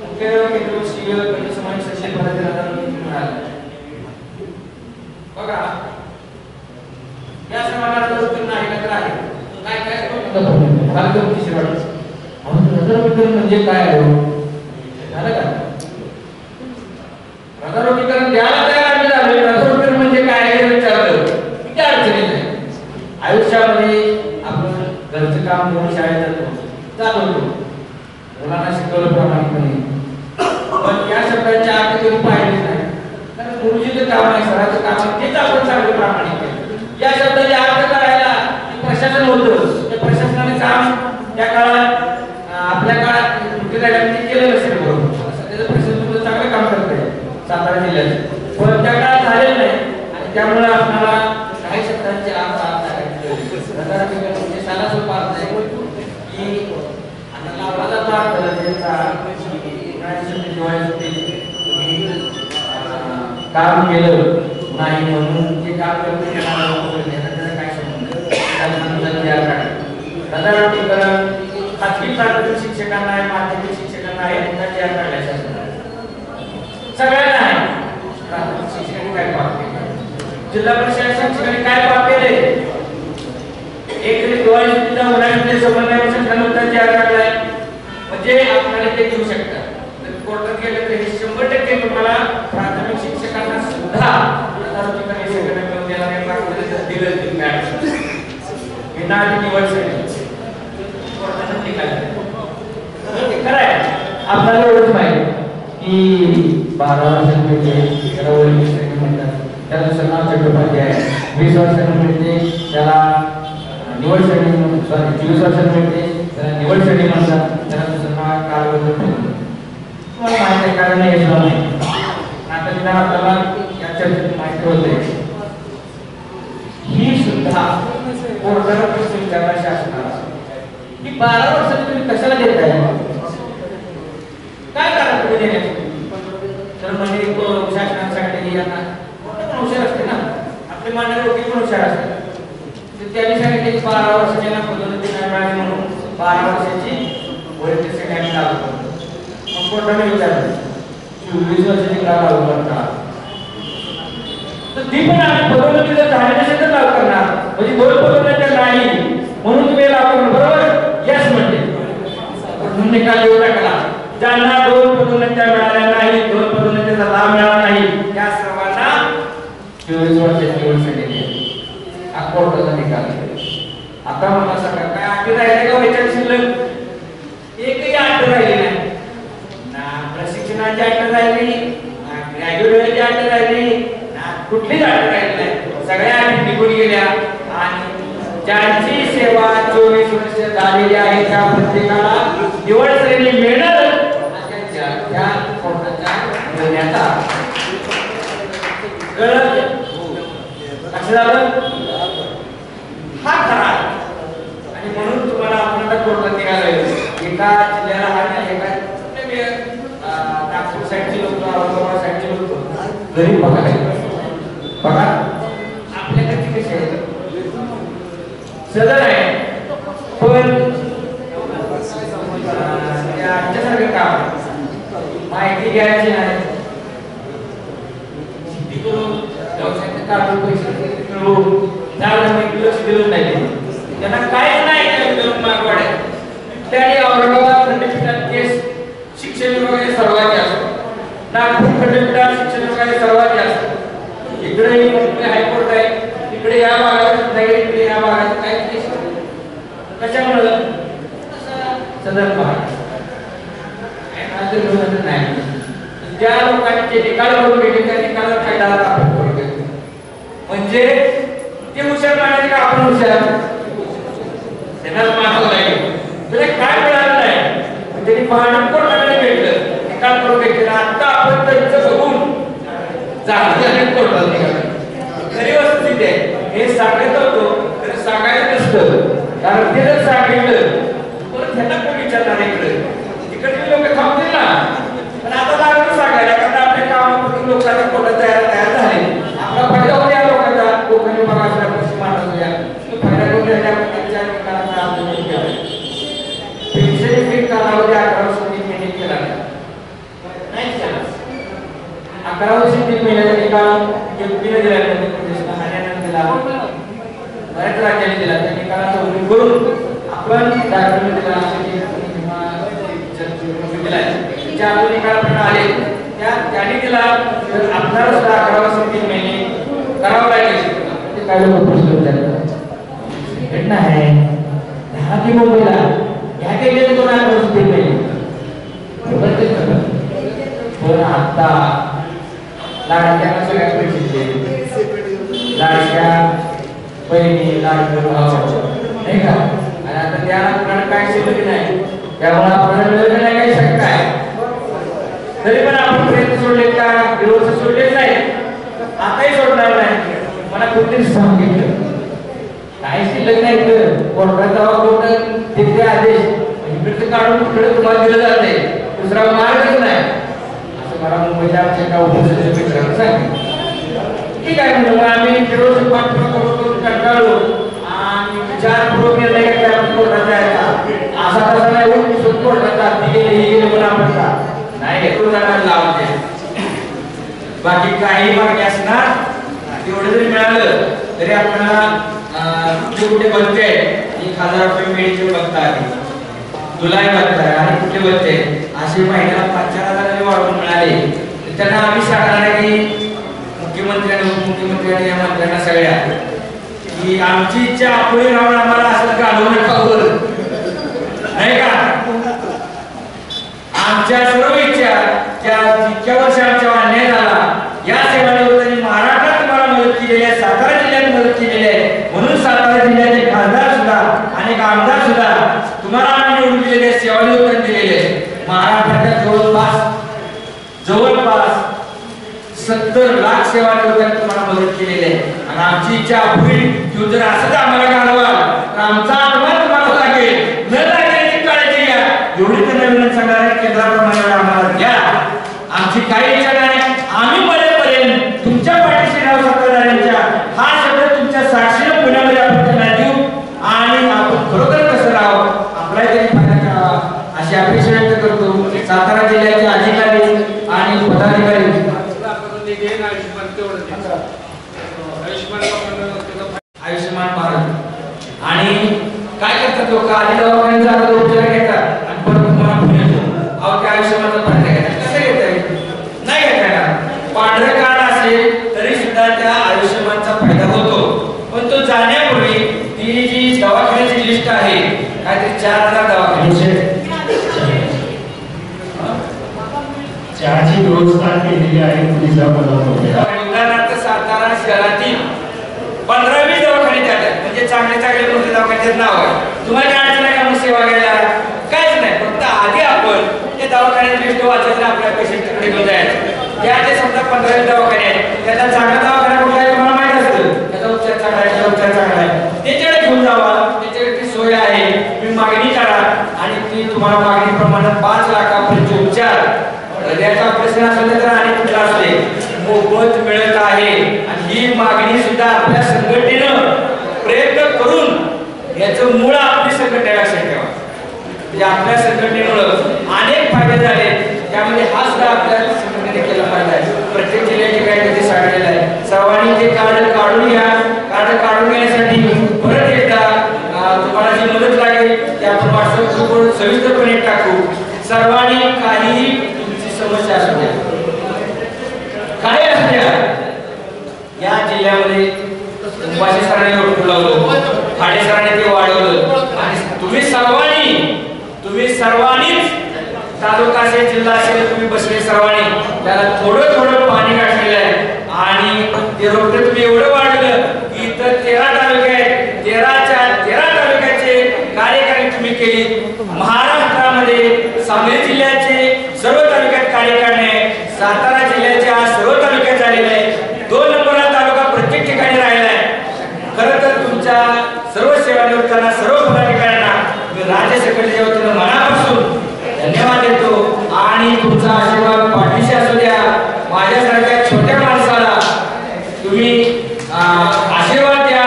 मुख्य केंद्र सीओ समाज सचिव 3000 रुपये मिळाले. बघा या समाजाला उत्तर नाही तर आहे काय काय म्हणजे काय झालं का रजारोटीकरण द्यायला तयार झाले. रजारोटीकरण म्हणजे काय हे विचारलं किती अडचणी नाही. आयुष्यामध्ये आपण घरचं काम करून शाळेत जातो मुलांना शिकवलं प्रामाणिकपणे पण या शब्दाच्या अर्थ कधी पाहिलेच नाही. कारण गुरुजीचं काम आहे, सराचं काम आहे, तेच आपण चांगलं प्रामाणिक केलं. या शब्दाचे अर्थ करायला प्रशासन होतं. त्या प्रशासनाने काम त्या काळात आपल्या काळात केलं नसेल बरोबर. त्याचं प्रशासन चांगलं काम करत आहे सातारा जिल्ह्यात पण त्या काळात झालेलं नाही. आणि त्यामुळे आपल्याला काही शब्दांचे अर्थ म्हणजे सालासोपा अर्थ आहे की आता लावला जातो काम केलं नाही म्हणून ते काम करतो काय संबंध. रजारोटीकरण खाजगी प्राथमिक शिक्षकांना आहे, माध्यमिक शिक्षकांना आहे, सगळ्यांना आहे. प्राथमिक शिक्षकांनी काय पाप केले, जिल्हा परिषद शिक्षकांनी काय पाप केले. एक दिवाळी सुद्धा मुलांमध्ये समन्वय संघानुसार तयार काढलाय म्हणजे आपल्याला ते घेऊ शकतात. कोर्टात गेलं तर 100% तुम्हाला प्राथमिक शिक्षकांना सुद्धा रजारोटीकरण संघटना करून देणार आहे. दिलं मॅडम विना निवड कोर्टाने निकाल खरं आहे. आपल्याला एवढंच माहिती की 12 वर्षांनी मिळते त्याला वैदिक श्रेणी म्हणतात, त्याला दुसरं नाव चट्टोपाध्याय. 20 वर्षांनी मिळते त्याला निवड श्रेणी, 24 वर्षांनी मिळते त्याला निवड श्रेणी म्हणतात, त्याला दुसरं नाव कालबद्ध ठेवलं. तुम्हाला माहिती आहे कारण नाही आता तिला आपल्याला या चर्चेत माहिती होते ही सुद्धा कोर्टाला प्रश्न विचारला शासनाला की 12 वर्षात तुम्ही कशाला देताय, काय कारण तुम्ही देण्यासाठी. तर म्हणजे शासनासाठी यांना हुशार असते ना, आपले मान्य लोक पण हुशार असतात. त्यांनी सांगितले की 12 वर्षाच्या पद्धती नाही मिळाली म्हणून 12 वर्षाची वैद्यकीय सेवा आम्ही लागू करतो. मग कोर्टाने विचारलं 24 वर्षाची का लागू करता, तर ती पण आम्ही पदोन्नती जर झाली नसेल तर लागू करणार, म्हणजे 2 पदोन्नत्या नाही म्हणून तुम्ही लागू करणार. बरोबर, यस म्हणते. पण निकाल देऊ टाकला ज्यांना 2 पदोन्नत्या मिळाल्या नाही, 2 पदोन्नत्याचा लाभ मिळाला नाही त्या सर्वांना 24 वर्षाची निवड श्रेणी. हा कोर्टाचा निकाल. आता मला सांगा काय अटी राहिले का वैचारिक शिल्लक? एकही अट राहिली नाही ना, प्रशिक्षणाची अट राहिली ना, ग्रॅज्युएटची अट राहिली ना, कुठलीच अट राहिली नाही. सगळ्या अटी निघून गेल्या आणि ज्यांची सेवा 24 वर्ष झालेली आहे त्या प्रत्येकाला निवड श्रेणी मिळणार त्या कोर्टाच्या निर्णयाचा गरज असं झालं हा खरा. आणि म्हणून तुम्हाला आपण आता कोर्टात निघालोय. एका जिल्ह्याला हा नाही, एका नागपूर साईडचे लोक, औरंगाबाद साईडचे लोक गरीब बघा बघा आपल्याकडे कसे आहे सदर आहे पण आमच्यासारखं काम माहिती घ्यायची नाही, काढून पैसे मिळवून त्यावेळेला लक्ष दिलं नाही, त्यांना काहीच नाही मागवाड आहे. त्याने औरंगाबाद खंडपीठात केस शिक्षण विभागाने सर्वात जास्त, नागपूर खंडपीठात शिक्षण विभागाने सर्वात जास्त, इकडे मुंबई हायकोर्ट आहे, इकडे या भागात नाही, इकडे या भागात काही केस कशामुळे सदर भाग नाही. ज्या लोकांनी ते निकाल करून घेतले त्या निकालाचा फायदा आपण करून घेतो, म्हणजे ते हुशार मानायचे का आपण हुशार, त्यांनाच मानव लागेल. त्याला काय मिळालं नाही त्यांनी भांडण कोर्टाकडे भेटलं, निकाल करून घेतला. आता आपण त्यांचं बघून जागृती कोर्टात निघालं. खरी वस्तुस्थिती आहे हे सांगत होतो तर सांगायचं नसतं, कारण ते जर सांगितलं तर त्यांना कोण विचारणार इकडे तिकडचे लोक थांबतील ना. पण आता लागलं सांगायला कारण आपल्या कामापूर्वी लोकांना कोर्टात तयार झाले. आपला फायदा होता या लोकांचा, लोकांनी बघा प्रश्न मांडत होत्या फायदा करून त्यांच्या निकालाचा आंदोलन केलं. पेन्शन कालावधी 11 वर्ष 3 महिने केला नाही केला. 11 वर्ष 3 महिन्याचा निकाल एमपीने दिला, मध्य प्रदेशला, हरियाणाने दिला, बऱ्याच राज्यांनी दिला. त्या निकालाचा उल्लेख करून आपण दाखवून दिला दिला निकाल आपण आले त्यांनी दिला तर आपल्याला सुद्धा 11 वर्ष 3 महिने करावं लागेल. ते काय लोक प्रश्न विचारतात घटना आहे 10 की मुंबईला ह्या केले तर 11 वर्ष 3 महिने पण आता लाडक्यांना सगळ्या पैसे दिले, लाडक्या बहिणी लाडके भाव नाही का, आणि आता त्या आपल्याला काय शिल्लक नाही, त्यामुळे आपल्याला मिळवलं नाही काही शक्य आहे. तरी पण आपण प्रयत्न सोडले का, विरोध सोडले नाही, आताही सोडणार नाही. मला कोणतरी सांगितलं काय शिल्लक नाही तर कोर्टात जावा, कोर्टात तिथे आदेश इकडे काढून तिकडे तुम्हाला दिलं जाते, दुसरा मार्गच नाही असं मला मुंबईच्या आमच्या एका उपस्थित मित्रांनी सांगितलं. ठीक आहे म्हणजे आम्ही विरोध करून कंटाळलो आणि विचारपूर्वक निर्णय घेतला आपण कोर्टात जायचा. असा तसा नाही होऊन कोर्टात जाती गेले पण आपण का नाही घेतो जाणार लावते. बाकी काही मागणी असणार तेवढं जरी मिळालं तरी आपल्याला कुठे कुठे बघते 1000 रुपये मेडिकल बघता आधी तुलाही बघताय आणि कुठले बघते असे महिन्याला 5,000 वाढवून मिळाले तर त्यांना आम्ही सांगणार आहे की मुख्यमंत्र्यांनी उपमुख्यमंत्र्यांनी या मंत्र्यांना सगळ्या की आमची इच्छा अपुरी राहून आम्हाला असं घालवू नका नाही का. आमच्या सर्व इच्छा जितक्या वर्ष आमच्यावर अन्याय झाला या सेवानिवृत्तांनी महाराष्ट्रात तुम्हाला मदत केलेली आहे, सातारा जिल्ह्यात मदत केलेली आहे. म्हणून सातारा जिल्ह्याचे खासदार सुद्धा अनेक आमदार सुद्धा तुम्हाला आम्ही निवडून दिलेले सेवानिवृत्तांनी दिलेले आहे. महाराष्ट्राच्या जवळपास 70 लाख सेवानिवृत्तांनी तुम्हाला मदत केलेली आहे. आणि आमची इच्छा होईल की जर असंच आम्हाला घालवाल तर आमचा अनुभव तुम्हाला लागेल, न लागेल काळजी घ्या. एवढी तर नवीन सांगणार केंद्राप्रमाणे आम्हाला द्या. आमची काही इच्छा नाही, आम्ही मरेपर्यंत तुमच्या पाठीशी राहू सत्ताधाऱ्यांच्या. हा शब्द तुमच्या साक्षीने पुण्यामध्ये आपण त्यांना देऊ आणि आपण खरोखर कसं राहावं, आपला तरी फायदा करावा अशी अपेक्षा व्यक्त करतो. सातारा जिल्ह्याचे अधिकारी आणि पदाधिकारी आयुष्यमान भारत आणि काय करतात लोक आधी दवाखान्यात जातात, उपचार घेतात आणि परत तुम्हाला पुणे येतो. अहो त्या आयुष्यमानचा फायदा घेतात, कसं घेता येईल? नाही घेता येणार. पांढरं कार्ड असेल तरी सुद्धा त्या आयुष्यमानचा फायदा होतो. पण तो जाण्यापूर्वी ती जी दवाखान्याची लिस्ट आहे काहीतरी 4000 दवाखान्याचे चहाची व्यवस्था केलेली आहे. उदाहरणार्थ सातारा शहरातील 15-20 दवाखाने जातात, म्हणजे चांगले चांगले मोठे दवाखान्याचे नाव आहे. तुम्हाला काय अडचण आहे का मग सेवा घ्यायला? काहीच नाही. फक्त आधी आपण त्या दवाखान्याची लिस्ट वाचायचं, आपल्या पेशंटकडे घेऊन जायचं. त्याचे समजा 15-20 दवाखाने आहेत, त्याचा चांगला दवाखाना कुठला आहे तुम्हाला माहित असतं, त्याचा उपचार चांगला आहे, त्याचा उपचार चांगला आहे, त्याच्याकडे घेऊन जावा. त्याच्याकडे सोय आहे, तुम्ही मागणी करा आणि ती तुम्हाला मागणीप्रमाणे 5 लाखापर्यंत उपचार, हृदयाचा ऑपरेशन असेल तर आणि कुठला असले मोफत मिळत आहे. आणि ही मागणी सुद्धा आपल्या संघटनेनं प्रयत्न करून याचं मूळ आपली संघटना लक्षात ठेवा. म्हणजे आपल्या संघटनेमुळे अनेक फायदे झाले, त्यामध्ये हा सुद्धा आपल्या संघटनेने केला पाहिजे. प्रत्येक जिल्ह्याची काहीतरी सांगलेलं आहे. सर्वांनी ते कार्ड काढून घ्या. कार्ड काढून घेण्यासाठी परत एकदा तुम्हाला जी मदत लागेल ते आपण व्हॉट्सअप ग्रुपवर सविस्तरपणे टाकू. सर्वांनी काही समस्या असू द्या, काय असू द्या, या जिल्ह्यामध्ये उपाशी सरांनी रोखून लावलं, खाडे सरांनी ते वाढवलं आणि तुम्ही सर्वांनीच तालुका असेल जिल्हा असेल तुम्ही बसले सर्वांनी त्याला थोडं थोडं पाणी घातलेलं आहे आणि ते रोपटे तुम्ही एवढं वाढलं की इतर 13 तालुके आहेत. 13 तालुक्याचे कार्यकारी तुम्ही केली. महाराष्ट्रामध्ये सांगली जिल्ह्याचे सर्व तालुक्यात कार्य करणे, सातारा जिल्ह्याचे आज सर्व तालुक्यात झालेले आहे. 2 नंबरला तालुका प्रत्येक ठिकाणी राहिला आहे. खरं तर तुमच्या सर्व सेवानिवृत्तांना, सर्व पदाधिकाऱ्यांना मी राज्य सेक्रेटरीच्या वतीनं मनापासून धन्यवाद देतो आणि तुमचा आशीर्वाद पाठीशी असू द्या. माझ्यासारख्या छोट्या माणसाला तुम्ही आशीर्वाद द्या.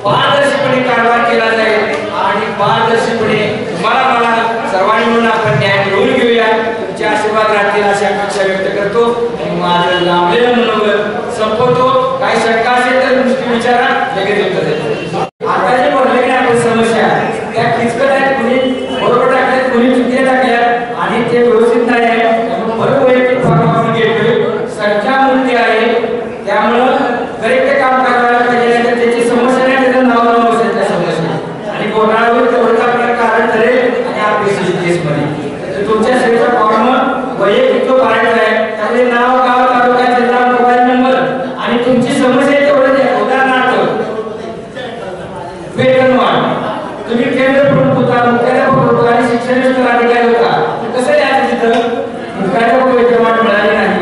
पारदर्शीपणे कारभार केला जाईल आणि पारदर्शीपणे मला सर्वांनी म्हणून आपण न्याय मिळवून घेऊया. तुमचे आशीर्वाद राहतील अशी अपेक्षा व्यक्त करतो आणि माझं लांबलेलं मनोगत संपवतो. काही शंका असेल तर नुसती विचारा, लगेच उत्तर देतो. आता जे बोलले की आपण समस्या त्या किचकट आहेत, कुणी बरोबर टाकल्यात, कुणी चुकीने टाकल्यात आणि ते व्यवस्थित नाही आहे. त्यामुळे बरोबर वैयक्तिक फॉर्म आपण घेतोय. संख्या मूर्ती आहे, त्यामुळं करेक्ट काम करायला पाहिजे. तर त्याची समस्या नाही, त्याचं नाव बसेल त्या समस्या आणि कोणावर तेवढंच आपल्याला कारण ठरेल आणि आपली केसमध्ये तुमच्या सगळ्याचा फॉर्म वैयक्तिक तो भरायचा आहे. त्यामध्ये नाव, गाव, तालुका, जिल्हा, मोबाईल नंबर आणि तुमची समस्या तेवढं द्या. उदाहरणार्थ वेतनवाढ, तुम्ही केंद्र प्रमुख होता, मुख्याध्यापक होता आणि शिक्षण अधिकारी होता, कसं द्यायचं तिथं? मुख्याध्यापक वेतनवाढ मिळाली नाही,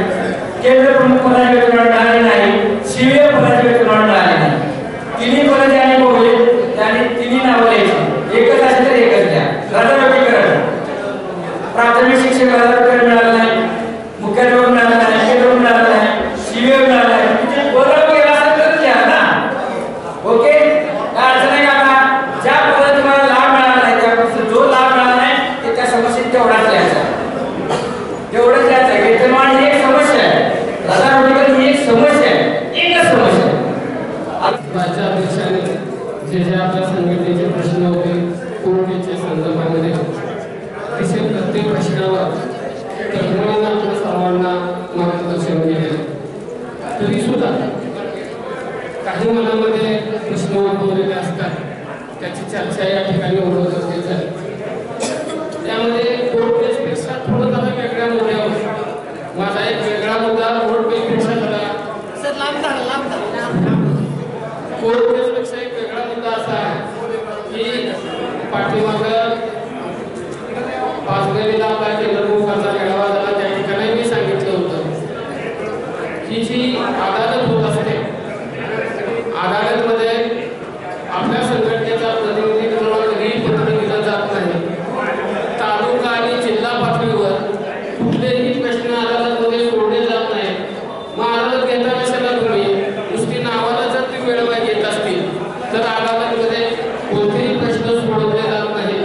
केंद्र प्रमुख पदाची वेतनवाढ मिळाली नाही, सीव्हीए पदाची वेतनवाढ मिळाली नाही. तिन्ही पदं ज्यांनी भोगले त्यांनी तिन्ही नावं द्यायची. एकच असेल तर एकच द्या. राजकीकरण, प्राथमिक शिक्षक 1000 रुपये मिळाला नाही, मुख्याध्यापक मिळाला नाही, केंद्र मिळाला नाही, सीव्हीए मिळाला नाही. पदं गेला असेल तर द्या ना. ओके, काय अडचण आहे का? ज्या पदात तुम्हाला लाभ मिळाला नाही त्यापासून जो लाभ मिळाला नाही ते त्या समस्येत तेवढाच द्यायचा, तेवढंच द्यायचं. वेतनवाढ ही एक समस्या आहे, राजकीकरण ही एक समस्या आहे, एकच समस्या आहे. माझ्या अध्यक्षाने जे आपल्या संघटनेचे प्रश्न होते कोविडच्या संदर्भामध्ये अतिशय प्रत्येक प्रश्नावर तज्ज्ञांना आपल्या सर्वांना मार्गदर्शन केले. तरी सुद्धा काही मनामध्ये प्रश्न उद्भवलेले असतात, त्याची चर्चा या ठिकाणी होणं गरजेचं आहे. त्यामध्ये कोविडपेक्षा थोडं जरा वेगळ्या मुद्द्यावर जी अदालत होत असते, अदालतमध्ये आपल्या संघटनेचा प्रतिनिधी पत्र दिलं जात नाही. तालुका आणि जिल्हा पातळीवर कुठलेही प्रश्न अदालतमध्ये सोडले जात नाही. मग अदालत घेता कशाला तुम्ही? नुसती नावाला जर ती वेळेवर घेत असतील तर अदालतमध्ये कोणतेही प्रश्न सोडवले जात नाही.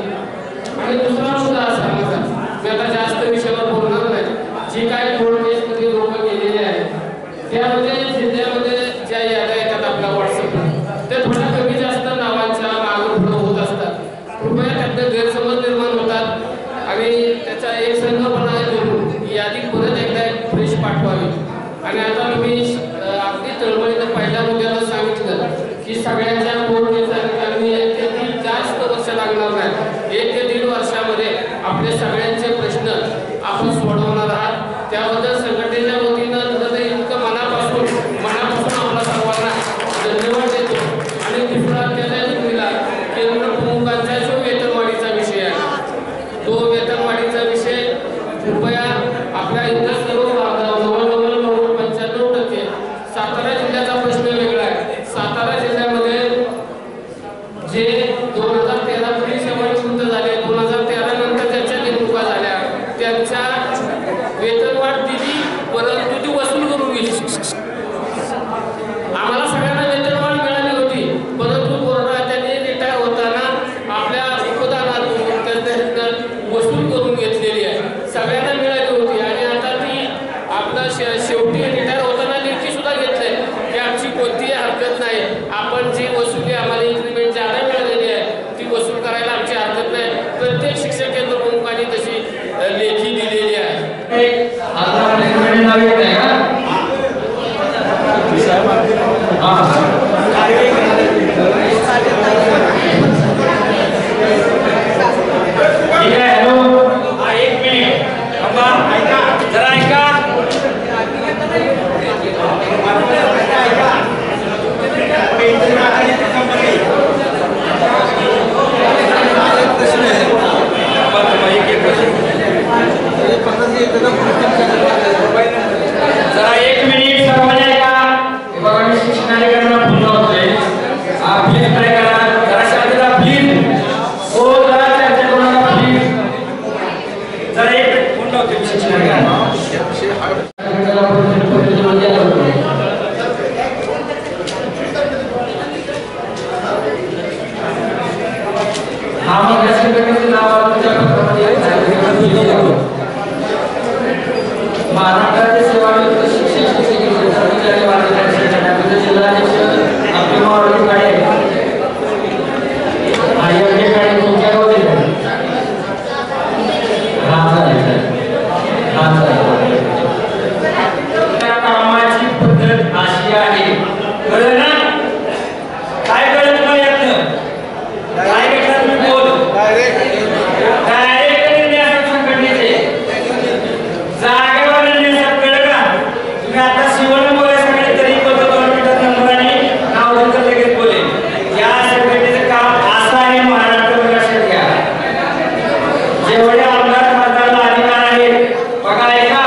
आणि दुसरा मुद्दा असा माझा, मी आता जास्त विषयावर बोलणार नाही. जी काही कोर्ट केसमध्ये लोक गेलेले आहेत त्यामध्ये जिल्ह्यामध्ये ज्या याद्या येतात आपल्या व्हॉट्सअपला, ते थोड्या कमी जास्त नावांच्या मागं पुढं होत असतात. कृपया त्यातले गैरसमज निर्माण होतात आणि त्याचा एक संघपणा करून यादी परत एकदा फ्रेश पाठवावी. आणि आता तुम्ही अगदी तळमळीनं पहिल्या मुद्द्याला सांगितलं की सगळ्यांच्या कोर्ट केसांनी 1 ते 3 जास्त वर्ष लागणार नाही. 1 ते 1.5 वर्षामध्ये आपले सगळ्यांचे प्रश्न आपण सोडवणार आहात. त्याबद्दल संघटनेच्या वतीनं इतकं मनापासून आपला सर्वांना धन्यवाद देतो. आणि दुसरा त्याला केंद्र प्रमुखांचा जो वेतनवाढीचा विषय आहे, तो वेतनवाढीचा विषय कृपया आपल्या इतर सर्व भागात जवळजवळ 95% सातारा जिल्ह्याचा प्रश्न वेगळा आहे. सातारा जिल्ह्यामध्ये जे 2013 पूर्वी सेवानिवृत्त झाले, 2013 नंतर त्यांच्या निवडणुका झाल्या, त्यांच्या वेतनवाढ दिली परंतु ती वसूल करून गेली. आम्हाला सगळ्यांना वेतनवाढ मिळाली होती परंतु कोर्टात त्यांनी रिटायर होताना आपल्या उपदानातून त्यांनी वसूल करून घेतलेली आहे. सगळ्यांना मिळाली होती आणि आता ती आपलं शेवटी रिटायर होताना लेखी सुद्धा घेतलंय की आमची कोणतीही हरकत नाही, आपण जी वसुली आम्हाला इन्क्रिमेंट ज्यादा मिळालेली आहे ती वसूल करायला आमची हरकत नाही. प्रत्येक शिक्षक केंद्र प्रमुखांनी तशी लेखी दिलेली आहे. जरा 1 मिनिट सर्वांनी ऐका. बघा मी शिक्षणाधिकाऱ्यांना पुन्हा होतोय, प्लीज ट्राय करा. जरा शांतता प्लीज. हो जरा चर्चा करू नका प्लीज. जरा 1 मिनिट पुन्हा होतोय शिक्षणाधिकाऱ्यांना. हा मग या संघटनेचं नाव तुमच्या पत्रामध्ये महाराष्ट्राचे सेवानिवृत्त शिक्षक कर्मचारी मार्गदर्शन जिल्हाध्यक्ष आपले मावळे काळे आणि या ठिकाणी तुमच्या वतीने कामाची पद्धत अशी आहे. कळलं ना? काय कळलं तुम्हाला यातनं? काय घेतलं तुम्ही बोल डायरेक्ट संघटनेचे जागेवर कळलं का? तुम्ही आता शिवण बोलाय सगळे तरी नंबराने नाव घेतलं लगेच बोले. या संघटनेचं काम असं आहे. महाराष्ट्र लक्षात घ्या, जेवढे आमदार खासदारांना अधिकार आहेत बघा ऐका,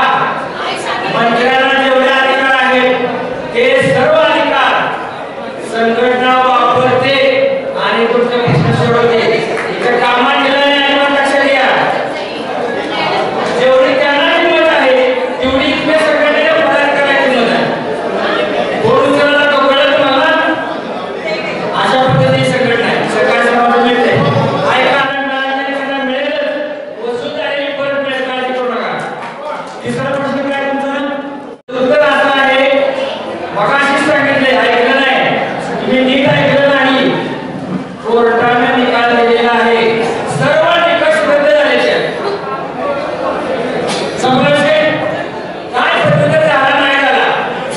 मंत्र्यांना जेवढे अधिकार आहेत ते सर्व अधिकार संघटना वापरते आणि तुमचे प्रश्न सोडवते. इथं कामात दिलं नाही लक्षात घ्या. जेवढी त्यांना किंमत आहे तेवढी इथल्या संघटनेला पदाधिकाऱ्याला किंमत आहे. कोण उचलला तो कळलं तुम्हाला? अशा पद्धतीने संघटना आहे. सरकार समाज मिळते. ऐका मिळेल वसूल झालेली परत मिळेल, काळजी करू नका. तिसरा प्रश्न काय तुमचा? उत्तर असं आहे, मगाशी सांगितले ऐकलं नाही तुम्ही, नीट ऐकलं नाही. कोर्टाने निकाल दिलेला आहे, सर्व निकष रद्द झाल्याचे समजले. काय पद्धत झाला नाही झाला?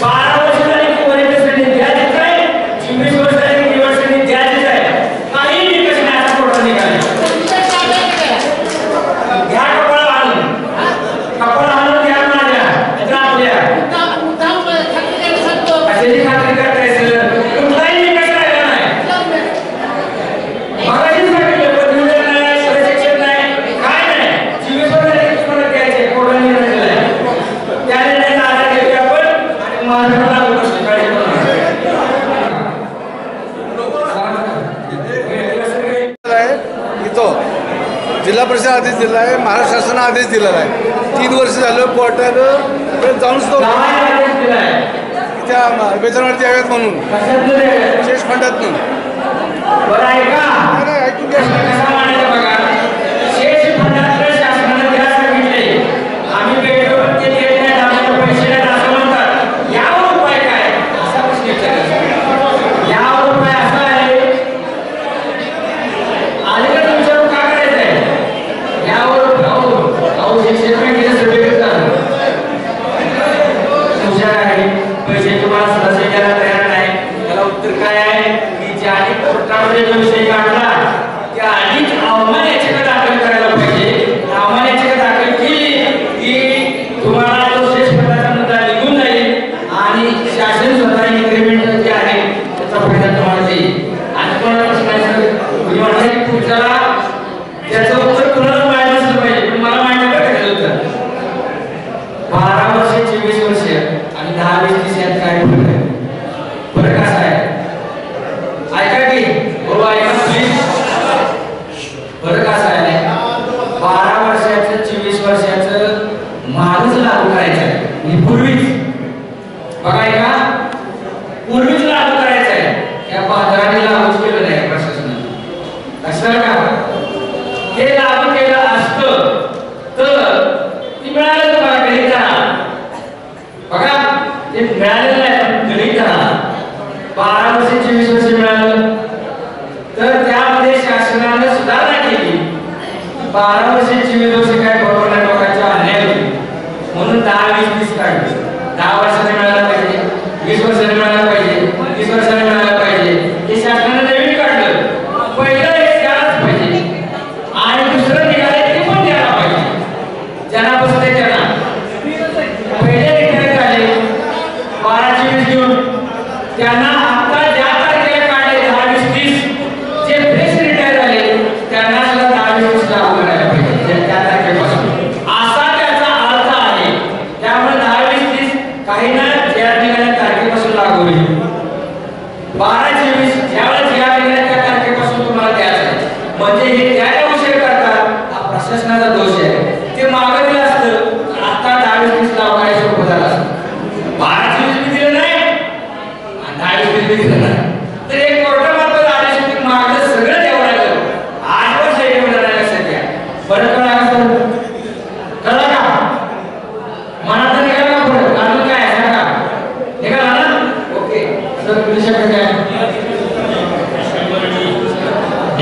12 वर्ष झाली की वरिष्ठांनी द्यायचीच आहे, 24 वर्ष झाली की निवडणुकीत द्यायचीच आहे. काही निकष नाही असा कोर्टाने निकाल घ्या. कपाळ आणून घ्या माझ्या आपल्या अशाची खात्री करताय. कुठलाही निकष राहिला नाही. मगाशी सांगितलं पदवीधर नाही, प्रशिक्षण नाही, काय नाही. 24 वर्षाची परत द्यायचे कोर्टाने निर्णय दिलाय. त्या निर्णयाचा आधार घेतोय आपण आणि महाराष्ट्राला लागू प्रश्न काय जिल्हा परिषद आदेश दिला आहे, महाराष्ट्र शासनाने आदेश दिलेला आहे. 3 वर्ष झालं कोर्टानं जाऊन सुद्धा त्या वेतनवाढी द्याव्यात म्हणून विशेष फंडातून. ऐकून घ्या.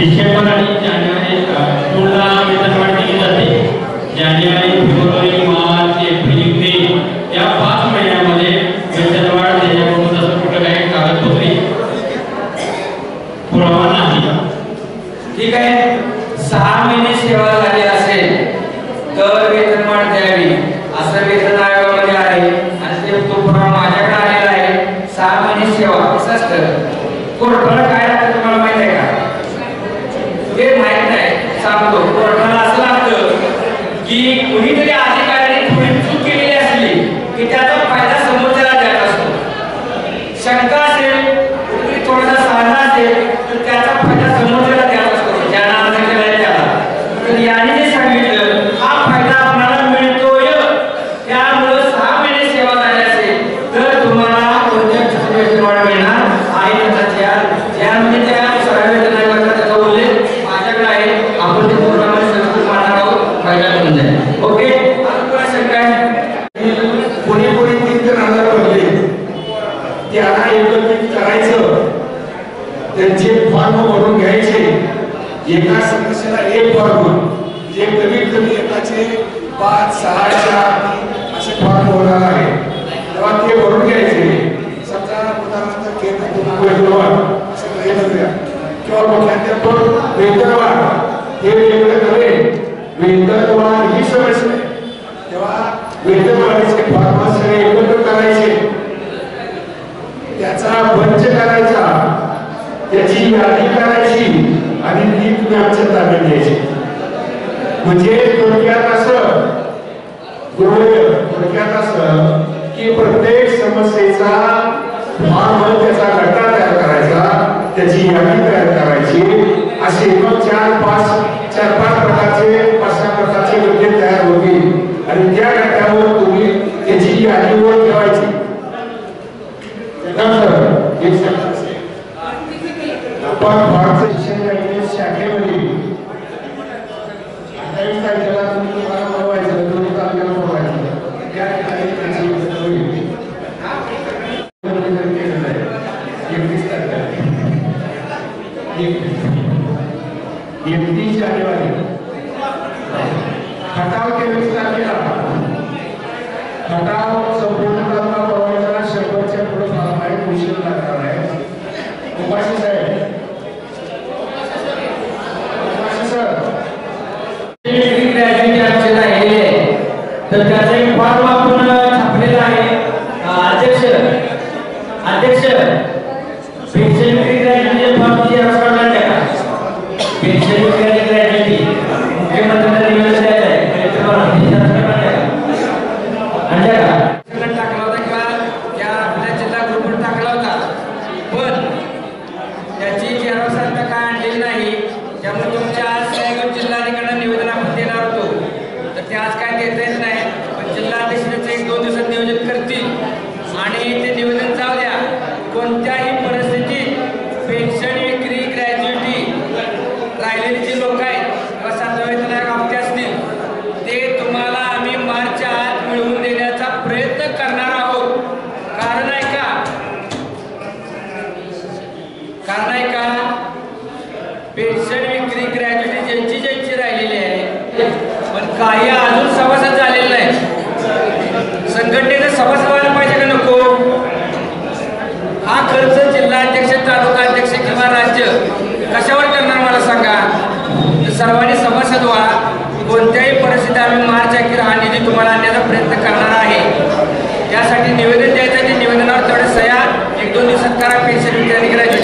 डिसेंबर आणि जानेवारी जूनला वेतनवाढ दिली जाते. जानेवारी, फेब्रुवारी, मार्च, एप्रिल, मे या 5 महिन्यामध्ये वेतनवाढ देण्याबाबत असं कुठं काही कागदपत्रे पुरावा नाही. ठीक आहे. 6 महिने सेवा झाली असेल तर वेतनवाढ द्यावी असं वेतन आयोगामध्ये आहे आणि ते तो पुरावा माझ्याकडे आलेला आहे. 6 महिने सेवा कसं असतं कोर्टाला काय लागतं तुम्हाला माहिती आहे का? ते माहित नाही सांगतो. कोर्टाला असं लागतं की कुणीतरी अधिकाऱ्याने थोडी चूक केलेली असली की त्याचा फायदा समोरच्याला द्यायचा असतो. शंका असेल कुठेतरी थोडासा साधा असेल तर त्याचा फायदा समोरच्याला द्यायचा असतो ज्याला अर्ज केलाय त्याला. तर याने जे सांगितलं हा फायदा आपल्याला मिळतोय त्यामुळे 6 महिने सेवा झाली असेल तर तुम्हाला कोणत्या वेतनवाढ मिळणार आहे. ज्यामध्ये त्या सगळ्या वेतनाचा त्याचा उल्लेख माझ्याकडे आहे. आपण ते पूर्णपणे संस्कृत मांडणार आहोत. फायदा करून जाईल. ओके. कोणी 3,000 भरले त्यांना एकत्रित करायचं. त्यांचे फॉर्म भरून घ्यायचे. एका सदस्याला एक फॉर्म जे कमीत कमी एकाचे 5-6 असे फॉर्म होणार आहे. तेव्हा ते भरून घ्यायचे. समजा उदाहरणार्थ किंवा मुख्याध्यापक वेतनवाढ हे वेगळं नव्हे. वेतनवाढ ही समस्या आहे. तेव्हा वेतनवाढीचे फॉर्म सगळे एकत्र करायचे. त्याचा बंच करायचा. त्याची यादी करायची आणि ती तुम्ही आमच्या ताब्यात द्यायची. म्हणजे थोडक्यात असं की प्रत्येक समस्येचा आपण त्याचा गट्टा तयार करायचा, त्याची यादी तयार करायची, असे मग 4-5 प्रकारचे 5-6 प्रकारचे गट्टे तयार होतील आणि त्या गट्ट्यावर तुम्ही त्याची यादी वर ठेवायची. आपण भारत शिक्षण शाखेमध्ये 28 तारखेला तुम्हाला बोलवायचं, 2 तारखेला बोलवायचं. त्या ठिकाणी त्याची होईल. 31 जानेवारी खटाव 23 तारखेला खटाव संपूर्ण तालुका बोलवायचा. 100च्या पुढे आहे, उशीर लागणार आहे. उपाशी साहेब तर त्याचा एक फॉर्म आपण छापलेला आहे. अध्यक्ष पेन्शन ग्रॅज्युएटी फॉर्मची रसवडा टाका. पेन्शन ग्रॅज्युएटी मुख्यमंत्र्यांना निवेदन द्यायचं आहे. टाकला होता किंवा त्या आपल्या जिल्हा ग्रुपवर टाकला होता, पण त्याची झेरॉक्स आता काय आणलेली नाही. त्यामुळे तुमच्या आज रायगड जिल्हाधिकाऱ्यांना निवेदन आपण देणार होतो, तर ते आज काय देता येत नाही. पण जिल्हाध्यक्ष त्याचं 1-2 दिवसात नियोजन करतील आणि ते निवेदन जाऊ द्या. कोणत्याही परिस्थितीत पेन्शन विक्री ग्रॅज्युएटी राहिलेली जी लोक आहेत किंवा 7व्या वेतनाला कामते असतील ते तुम्हाला आम्ही मार्चच्या आत मिळवून देण्याचा प्रयत्न करणार आहोत. कारण आहे का पेन्शन विक्री ग्रॅज्युएटी ज्यांची राहिलेली आहे, पण काही अजून सभासद झालेले नाही. संघटनेचं सभासद व्हायला पाहिजे का नको? हा खर्च जिल्हाध्यक्ष, तालुका अध्यक्ष किंवा राज्य कशावर करणार मला सांगा. तर सर्वांनी सभासद व्हा. कोणत्याही परिस्थितीत आम्ही मार्च अखेर हा निधी तुम्हाला आणण्याचा प्रयत्न करणार आहे. त्यासाठी निवेदन द्यायचं आहे. ते निवेदनावर तेवढे सह्या 1-2 दिवसात करा. पेन्शन विक्री ग्रॅज्युएटी